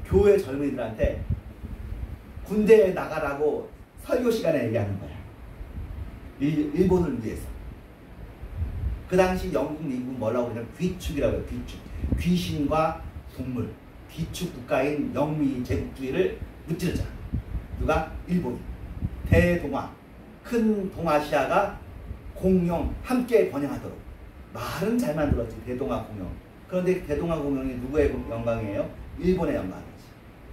교회 젊은이들한테 군대에 나가라고 설교 시간에 얘기하는 거야. 일본을 위해서. 그 당시 영국, 미국 뭐라고 그러냐면 귀축이라고 해요. 귀축. 귀신과 동물. 귀축 국가인 영미 제국주의를 무찌르자. 누가? 일본이. 대동아. 큰 동아시아가 공영 함께 번영하도록. 말은 잘 만들었지. 대동아 공영. 그런데 대동아 공영이 누구의 영광이에요? 일본의 영광이지.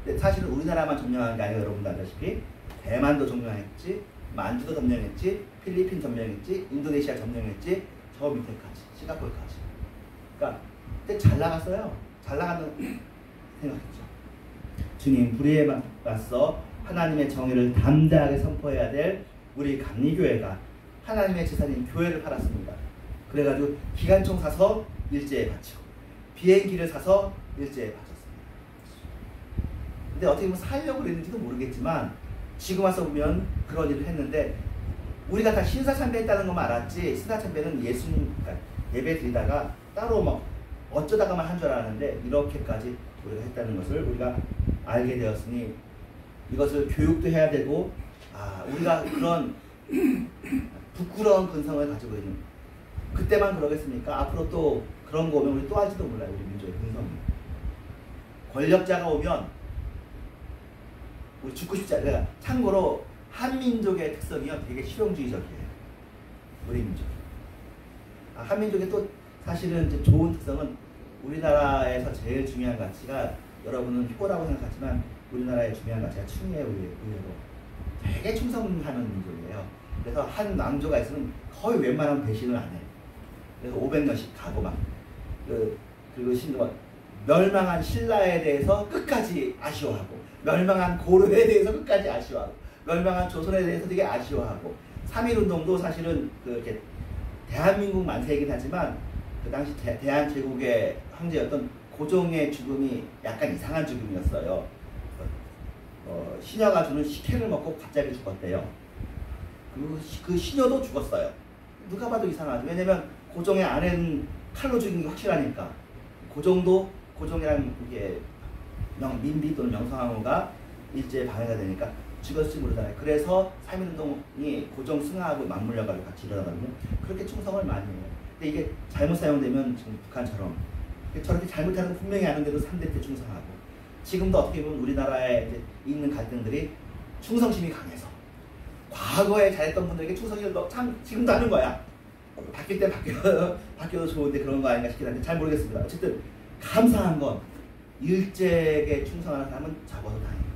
근데 사실은 우리나라만 점령한 게 아니고 여러분도 알다시피 대만도 점령했지, 만주도 점령했지, 필리핀 점령했지, 인도네시아 점령했지, 저 밑에까지, 싱가포르까지. 그러니까 그때 잘 나갔어요. 잘 나가는 생각했죠. 주님, 불의에 맞서 하나님의 정의를 담대하게 선포해야 될 우리 감리교회가 하나님의 재산인 교회를 팔았습니다. 그래가지고 기관총 사서 일제에 바치고 비행기를 사서 일제에 바쳤습니다. 근데 어떻게 보면 살려고 그랬는지도 모르겠지만 지금 와서 보면 그런 일을 했는데 우리가 다 신사참배했다는 것만 알았지 신사참배는 예수님 그러니까 예배 드리다가 따로 막 어쩌다가만 한 줄 알았는데 이렇게까지 우리가 했다는 것을 우리가 알게 되었으니 이것을 교육도 해야 되고 우리가 그런 부끄러운 근성을 가지고 있는 그때만 그러겠습니까? 앞으로 또 그런 거 오면 우리 또 할지도 몰라요. 우리 민족의 근성이 권력자가 오면 우리 죽고 싶지 않아요. 참고로 한민족의 특성이요 되게 실용주의적이에요. 우리 민족 한민족의 또 사실은 이제 좋은 특성은 우리나라에서 제일 중요한 가치가 여러분은 효라고 생각하지만 우리나라의 중요한 가치가 충이에요. 의외로 되게 충성하는 민족이에요. 그래서 한 왕조가 있으면 거의 웬만하면 배신을 안 해요. 그래서 500년씩 가고 막 그리고 멸망한 신라에 대해서 끝까지 아쉬워하고 멸망한 고려에 대해서 끝까지 아쉬워하고 멸망한 조선에 대해서 되게 아쉬워하고 3.1운동도 사실은 이렇게 대한민국 만세이긴 하지만 그 당시 대한제국의 황제였던 고종의 죽음이 약간 이상한 죽음이었어요. 시녀가 주는 식혜를 먹고 갑자기 죽었대요. 그리고 그 시녀도 죽었어요. 누가 봐도 이상하죠. 왜냐면 고종의 아내는 칼로 죽인 게 확실하니까. 고종이랑 이게 민비 또는 명성황후가 일제에 방해가 되니까 죽었을지 모르잖아요. 그래서 3.1운동이 고종 승하하고 맞물려가지고 같이 일어나거든요. 그렇게 충성을 많이 해요. 근데 이게 잘못 사용되면 지금 북한처럼 저렇게 잘못하는 거 분명히 아는데도 3대 때 충성하고 지금도 어떻게 보면 우리나라에 이제 있는 갈등들이 충성심이 강해서 과거에 잘했던 분들에게 충성을 참 지금도 하는 거야. 바뀔 때 바뀌어도 좋은데 그런 거 아닌가 싶긴 한데 잘 모르겠습니다. 어쨌든 감사한 건 일제에게 충성하는 사람은 적어도 다행이에요.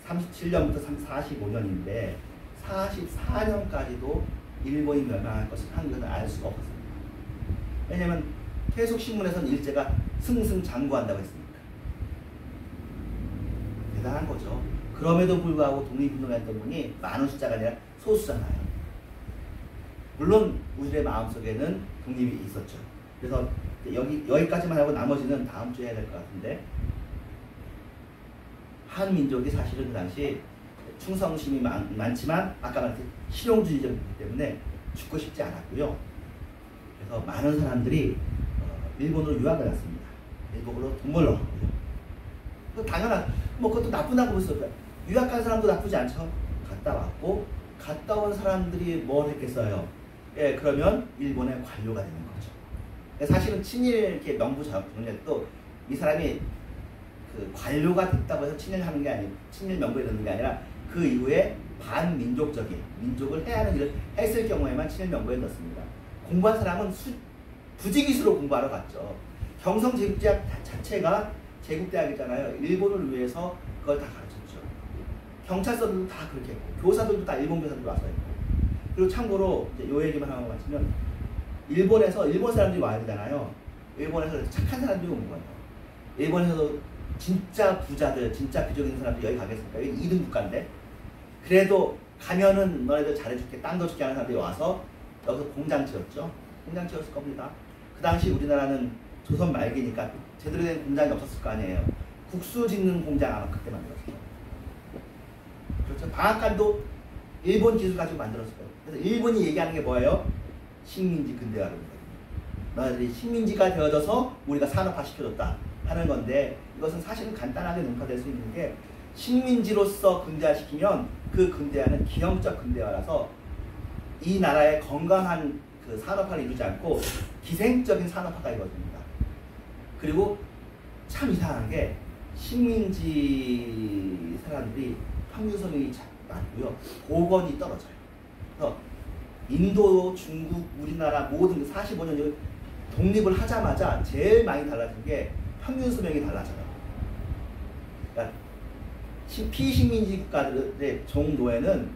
37년부터 45년인데 44년까지도 일본이 멸망할 것을 한국은 알 수가 없었습니다. 왜냐하면 계속 신문에서는 일제가 승승장구한다고 했으니까. 대단한 거죠. 그럼에도 불구하고 독립운동했던 분이 많은 숫자가 아니라 소수잖아요. 물론 우리의 마음속에는 독립이 있었죠. 그래서 여기까지만 하고 나머지는 다음 주에 해야 될 것 같은데 한민족이 사실은 그 당시 충성심이 많지만 아까 말했듯이 실용주의적이기 때문에 죽고 싶지 않았고요. 그래서 많은 사람들이 일본으로 유학을 갔습니다. 일본으로 돈 벌러 갔고요. 당연한 그것도 나쁘다고 볼 수 없어요. 유학 간 사람도 나쁘지 않죠. 갔다 왔고 갔다 온 사람들이 뭘 했겠어요. 예, 그러면 일본의 관료가 되는 거죠. 사실은 친일 이렇게 명부정략도 이 사람이 그 관료가 됐다고 해서 친일하는 게 아니고 친일 명부에 넣는 게 아니라 그 이후에 반민족적인 민족을 해야 하는 일을 했을 경우에만 친일 명부에 넣습니다. 공부한 사람은 부지기수로 공부하러 갔죠. 경성제국대학 자체가 제국대학이잖아요. 일본을 위해서 그걸 다 가르쳤죠. 경찰서들도 다 그렇게 했고 교사들도 다 일본 교사들 와서 했고 그리고 참고로 이제 요 얘기만 하고 마치면 일본에서 일본 사람들이 와야 되잖아요. 일본에서 착한 사람들이 오는 거예요. 일본에서도 진짜 부자들, 진짜 귀족 있는 사람들이 여기 가겠습니까? 여기 2등 국가인데 그래도 가면은 너네들 잘해줄게, 땅도 줄게 하는 사람들이 와서 여기서 공장 지었죠. 공장 지었을 겁니다. 그 당시 우리나라는 조선 말기니까 제대로 된 공장이 없었을 거 아니에요. 국수 짓는 공장 아마 그때 만들었어요. 그렇죠. 방앗간도 일본 기술 가지고 만들었을 거예요. 그래서 일본이 얘기하는 게 뭐예요? 식민지 근대화입니다. 너희들이 식민지가 되어져서 우리가 산업화 시켜줬다 하는 건데 이것은 사실은 간단하게 논파될 수 있는 게 식민지로서 근대화시키면 그 근대화는 기형적 근대화라서 이 나라의 건강한 그 산업화를 이루지 않고 기생적인 산업화가 이루어집니다. 그리고 참 이상한 게 식민지 사람들이 평균 수명이 낮고요. 보건이 떨어져요. 그래서 인도, 중국, 우리나라 모든 45년 독립을 하자마자 제일 많이 달라진 게 평균 수명이 달라져요. 그러니까 피식민지 국가들의 종노예는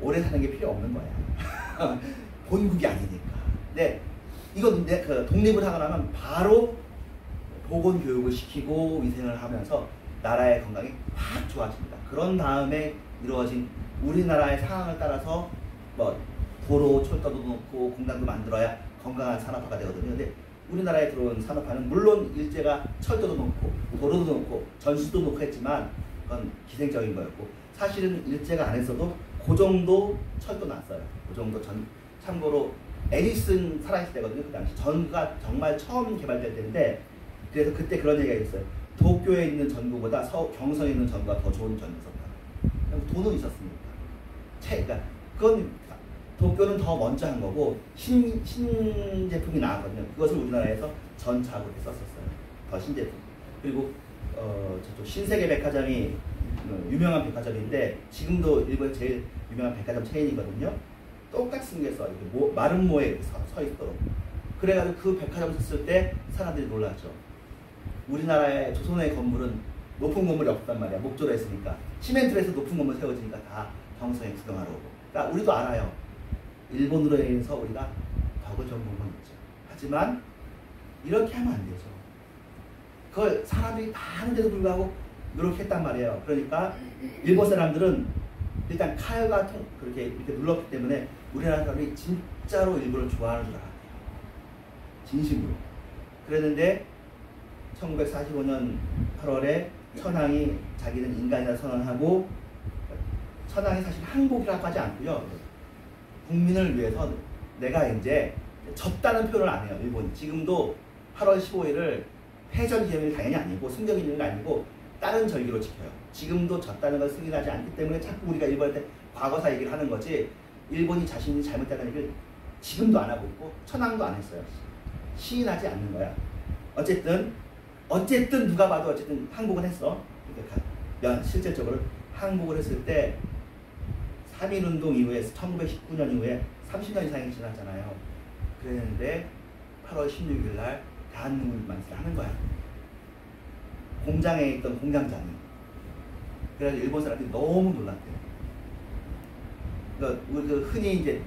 오래 사는 게 필요 없는 거야. 본국이 아니니까. 근데 이건 그 독립을 하고 나면 바로 보건 교육을 시키고 위생을 하면서 나라의 건강이 확 좋아집니다. 그런 다음에 이루어진 우리나라의 상황을 따라서 뭐 도로, 철도도 놓고 공장도 만들어야 건강한 산업화가 되거든요. 근데 우리나라에 들어온 산업화는 물론 일제가 철도도 놓고 도로도 놓고 전수도 놓고 했지만 그건 기생적인 거였고 사실은 일제가 안 했어도 그 정도 철도 났어요. 그 정도 참고로 에디슨 살아있을 때거든요. 그 당시 전구가 정말 처음 개발될 때인데 그래서 그때 그런 얘기가 있어요. 도쿄에 있는 전구보다 경성에 있는 전구가 더 좋은 전구가 있었다. 돈은 있었습니다. 그러니까 그건 도쿄는 더 먼저 한 거고 신제품이 나왔거든요. 그것을 우리나라에서 전차하고 썼었어요. 더 신제품. 그리고 저쪽 신세계 백화점이 유명한 백화점인데 지금도 일본의 제일 유명한 백화점 체인이거든요. 똑같이 생겼어. 이렇게 마른 모에 서 있도록. 그래가지고 그 백화점 섰을 때 사람들이 놀랐죠. 우리나라의 조선의 건물은 높은 건물이 없단 말이야. 목조로 했으니까. 시멘트로 해서 높은 건물 세워지니까 다 경성에 구경하러 오고. 그러니까 우리도 알아요. 일본으로 인해서 우리가 덕을 좀 본 건 있죠. 하지만 이렇게 하면 안 되죠. 그걸 사람들이 다 하는데도 불구하고 노력했단 말이에요. 그러니까 일본 사람들은 일단 칼과 그렇게 이렇게 눌렀기 때문에 우리나라 사람들이 진짜로 일본을 좋아하는 줄 알았대요. 진심으로. 그랬는데 1945년 8월에 천황이 자기는 인간이라 선언하고 천황이 사실 항복이라고 하지 않고요. 국민을 위해서 내가 이제 졌다는 표현을 안 해요. 일본이. 지금도 8월 15일을 패전 기념일이 당연히 아니고 승전 기념일이 아니고 다른 절기로 지켜요. 지금도 졌다는 걸 승인하지 않기 때문에 자꾸 우리가 일본한테 과거사 얘기를 하는 거지 일본이 자신이 잘못했다는 얘기를 지금도 안 하고 있고 천황도 안 했어요. 시인하지 않는 거야. 어쨌든 누가 봐도 어쨌든 항복은 했어. 그러니까 실질적으로 항복을 했을 때 3.1운동 이후에 1919년 이후에 30년 이상이 지났잖아요. 그랬는데 8월 16일 날 대한민국 만세를 하는 거야. 공장에 있던 공장장이. 그래서 일본 사람들이 너무 놀랐대요. 그러니까 우리 흔히 이제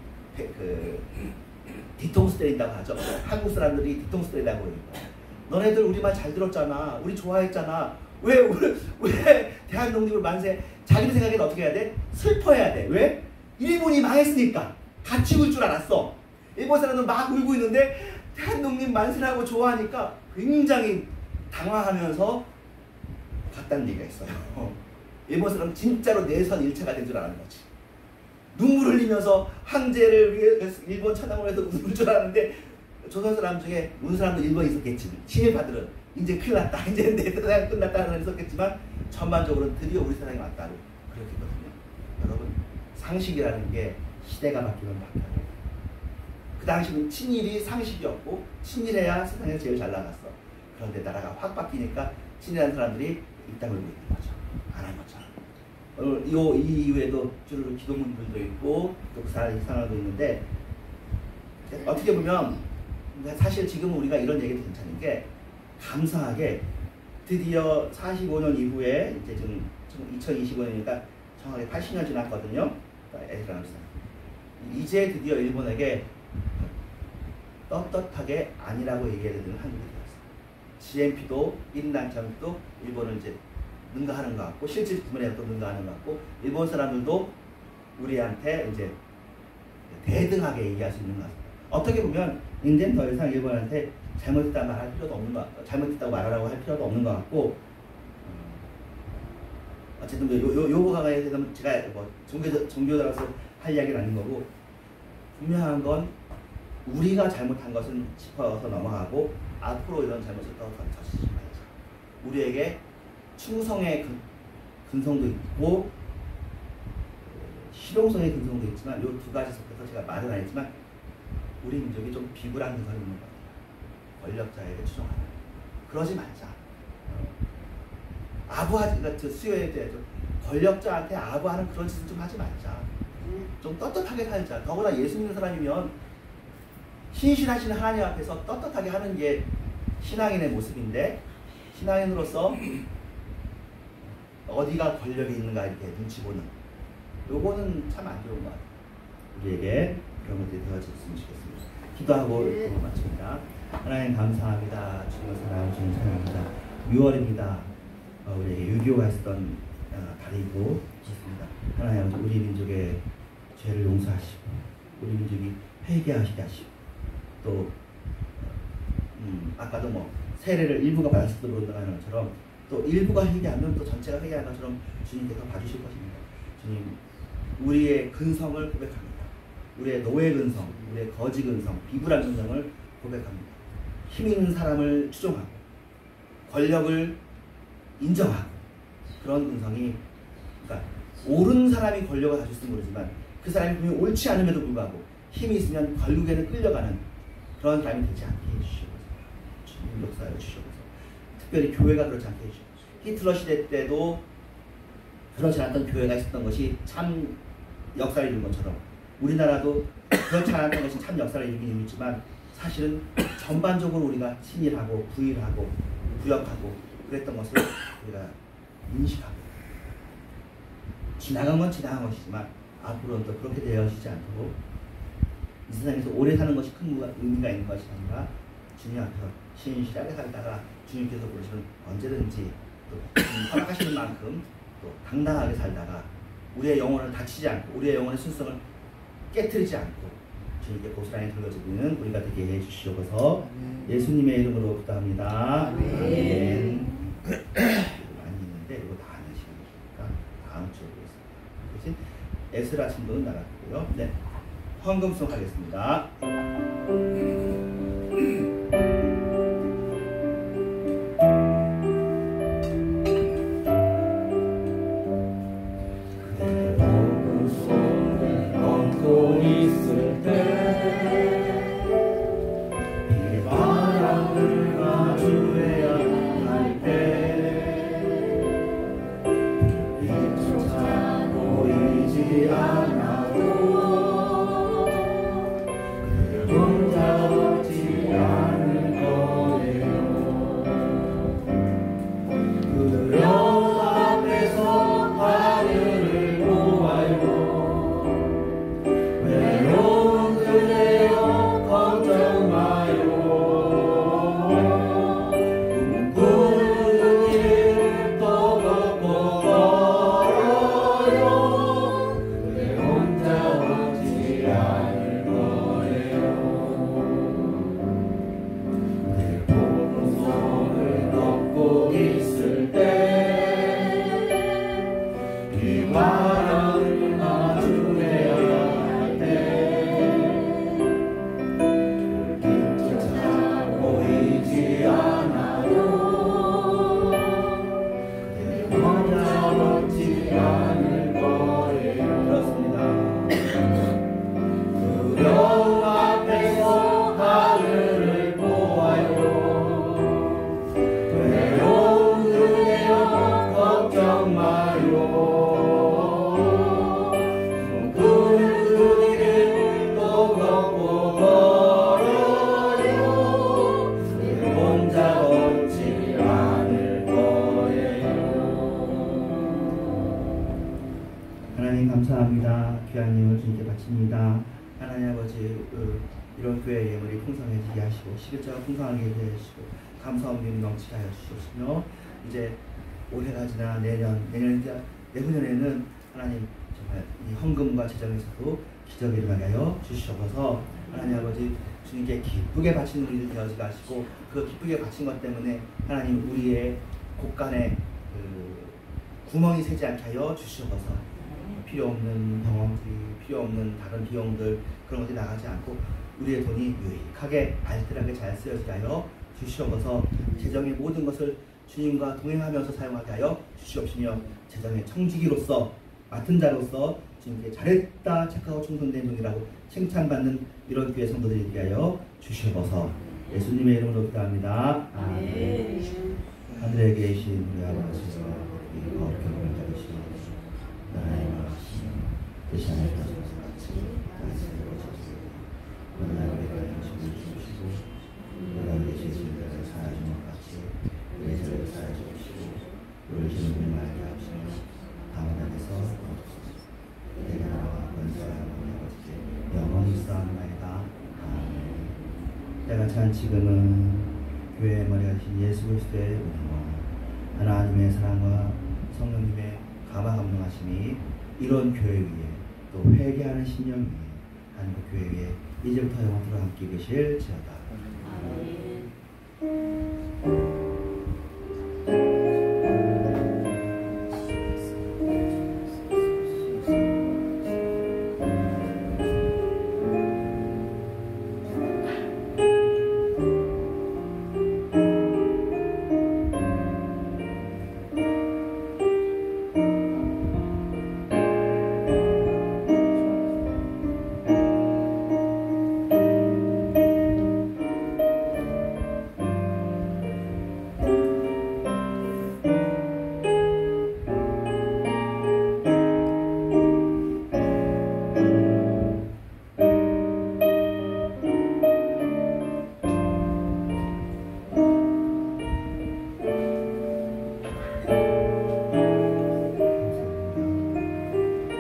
뒤통수 때린다고 하죠. 한국 사람들이 뒤통수 때린다고 그러니까. 너네들 우리 말 잘 들었잖아. 우리 좋아했잖아. 왜 대한독립을 만세? 자기들 생각에는 어떻게 해야 돼? 슬퍼해야 돼. 왜? 일본이 망했으니까. 같이 울 줄 알았어. 일본 사람들은 막 울고 있는데 대한독립 만세라고 좋아하니까 굉장히 당황하면서 봤다는 얘기가 있어요. 일본 사람은 진짜로 내선 일체가 된 줄 아는 거지. 눈물 흘리면서 황제를 위해 일본 천황을 해서 울 줄 알았는데 조선 사람 중에 운 사람도 일본에 있었겠지. 친일파들은 이제 큰일 났다. 이제 내 세상이 끝났다는 걸 있었겠지만 전반적으로 드디어 우리 세상이 왔다고 그렇거든요. 여러분 상식이라는 게 시대가 바뀌면 바뀌어요. 그 당시는 친일이 상식이었고 친일해야 세상에서 제일 잘 나갔어. 그런데 나라가 확 바뀌니까 친일한 사람들이 입당을 하고 있는 거죠. 안 한 것처럼. 이 이후에도 주로 기독문들도 있고 또 그 상황도 있는데 어떻게 보면 사실 지금 우리가 이런 얘기도 괜찮은 게 감사하게 드디어 45년 이후에 이제 지금 2025년이니까 정확하게 80년 지났거든요. 이제 드디어 일본에게 떳떳하게 아니라고 얘기해야 되는 한국이 되었어요. GNP도 1인 남참도 일본을 이제 능가하는 것 같고 실질 부분에 또 능가하는 것 같고 일본 사람들도 우리한테 이제 대등하게 얘기할 수 있는 것 같습니다. 어떻게 보면 이제는 더 이상 일본한테 잘못했다고 말할 필요도 없는 것 같고 잘못했다고 말하라고 할 필요도 없는 것 같고 어쨌든 요거에 대해서는 제가 뭐 종교자로서 할 이야기는 아닌 거고 분명한 건 우리가 잘못한 것은 짚어서 넘어가고 앞으로 이런 잘못을 더 던져주지 말자. 우리에게 충성의 근성도 있고 실용성의 근성도 있지만 이 두 가지 속에서 제가 말은 안 했지만 우리 민족이 좀 비굴한 근성이 있는 것 같아요. 권력자에게 추종하는. 그러지 말자. 아부하지, 그러니까 수요에 대해서 권력자한테 아부하는 그런 짓을 좀 하지 말자. 좀 떳떳하게 살자. 더구나 예수 믿는 사람이면 신실하신 하나님 앞에서 떳떳하게 하는 게 신앙인의 모습인데 신앙인으로서 어디가 권력이 있는가 이렇게 눈치 보는 요거는 참 안 좋은 것 같아요. 우리에게 그런 것들이 되어졌으면 좋겠습니다. 기도하고 마칩니다. 하나님 감사합니다. 주님의 사랑 주님 사랑합니다. 6월입니다. 우리에게 유교가 있었던 달이고 좋습니다. 하나님 우리 민족의 죄를 용서하시고 우리 민족이 회개하시게 하시고 또 아까도 뭐 세례를 일부가 받았을 때 그런다는 것처럼 또 일부가 회개하면 또 전체가 회개하는 것처럼 주님께서 봐주실 것입니다. 주님, 우리의 근성을 고백합니다. 우리의 노예 근성, 우리의 거지 근성, 비굴한 근성을 고백합니다. 힘 있는 사람을 추종하고 권력을 인정하고 그런 근성이, 그러니까 옳은 사람이 권력을 가졌으면 모르지만 그 사람이 분명히 옳지 않음에도 불구하고 힘이 있으면 결국에는 끌려가는 그런 사람이 되지 않게 해주시옵소서. 주님 역사해 주시옵소서. 특별히 교회가 그렇지 않게 해주시옵소서. 히틀러 시대 때도 그렇지 않았던 교회가 있었던 것이 참 역사를 이룬 것처럼 우리나라도 그렇지 않았던 것이 참 역사를 이루긴 있지만 사실은 전반적으로 우리가 친일하고 부일하고 부역하고 그랬던 것을 우리가 인식하고 지나간 건 지나간 것이지만 앞으로는 또 그렇게 되어지지 않도록 이 세상에서 오래 사는 것이 큰 의미가 있는 것이 아니라 주님 앞에서 신실하게 살다가 주님께서 부르시면 언제든지 또 허락하시는 만큼 또 당당하게 살다가 우리의 영혼을 다치지 않고 우리의 영혼의 순성을 깨트리지 않고 주님께 고스란히 돌려드리는 우리가 되게 해주시옵소서. 예수님의 이름으로 기도합니다. 아멘. 많이 있는데 이거 다 하는 시간이니까 다음 주에 보겠습니다. 대신 에스라 신도는 나갔고요. 네, 헌금송 하겠습니다. 감사합니다. 귀한 예물 주님께 바칩니다. 하나님 아버지, 이런 교회의 예물이 풍성해지게 하시고 11조가 풍성하게 하시고 감사함이 넘치게 하여 주시옵시며 이제 올해가 지나 내후년에는 하나님 정말 이 헌금과 재정에서도 기적이 일어나게 하여 주시옵소서. 하나님 아버지, 주님께 기쁘게 바치는 우리들 되어지게 하시고 그 기쁘게 바친 것 때문에 하나님 우리의 곳간에 구멍이 새지 않게 하여 주시옵소서. 필요 없는 병원비, 필요 없는 다른 비용들 그런 것들이 나가지 않고 우리의 돈이 유익하게 알뜰하게 잘 쓰여지게 하여 주시옵소서. 재정의 모든 것을 주님과 동행하면서 사용하게 하여 주시옵시며 재정의 청지기로서 맡은 자로서 주님께 잘했다 착하고 충성된 종이라고 칭찬받는 이런 교회 성도들이 되게 하여 주시옵소서. 예수님의 이름으로 기도합니다. 아멘. 하늘에 계신 우리 아버지가 거룩히 여겨주시옵소서. 나라의 뜻이 하늘에서 같이 땅에서 이루어지시고 오늘 우리가 음식을 주시고 우리가 계신 신들을 사하신 것 같이 우리 죄를 사하여 주시고 우리를 시험에 말게 하시며 다만 안에서 얻으소서. 내가 나와 권세와 아버지께 영원히 싸움나이다. 아멘. 때가 찬 지금은 교회의 머리가 되신 예수 그리스도의 은혜와 하나님의 사랑과 성령님의 감화감동하심이 이런 교회 위에 또 회개하는 신령 위에 하나님의 교회 위에 이제부터 영원토록 함께 계실지어다.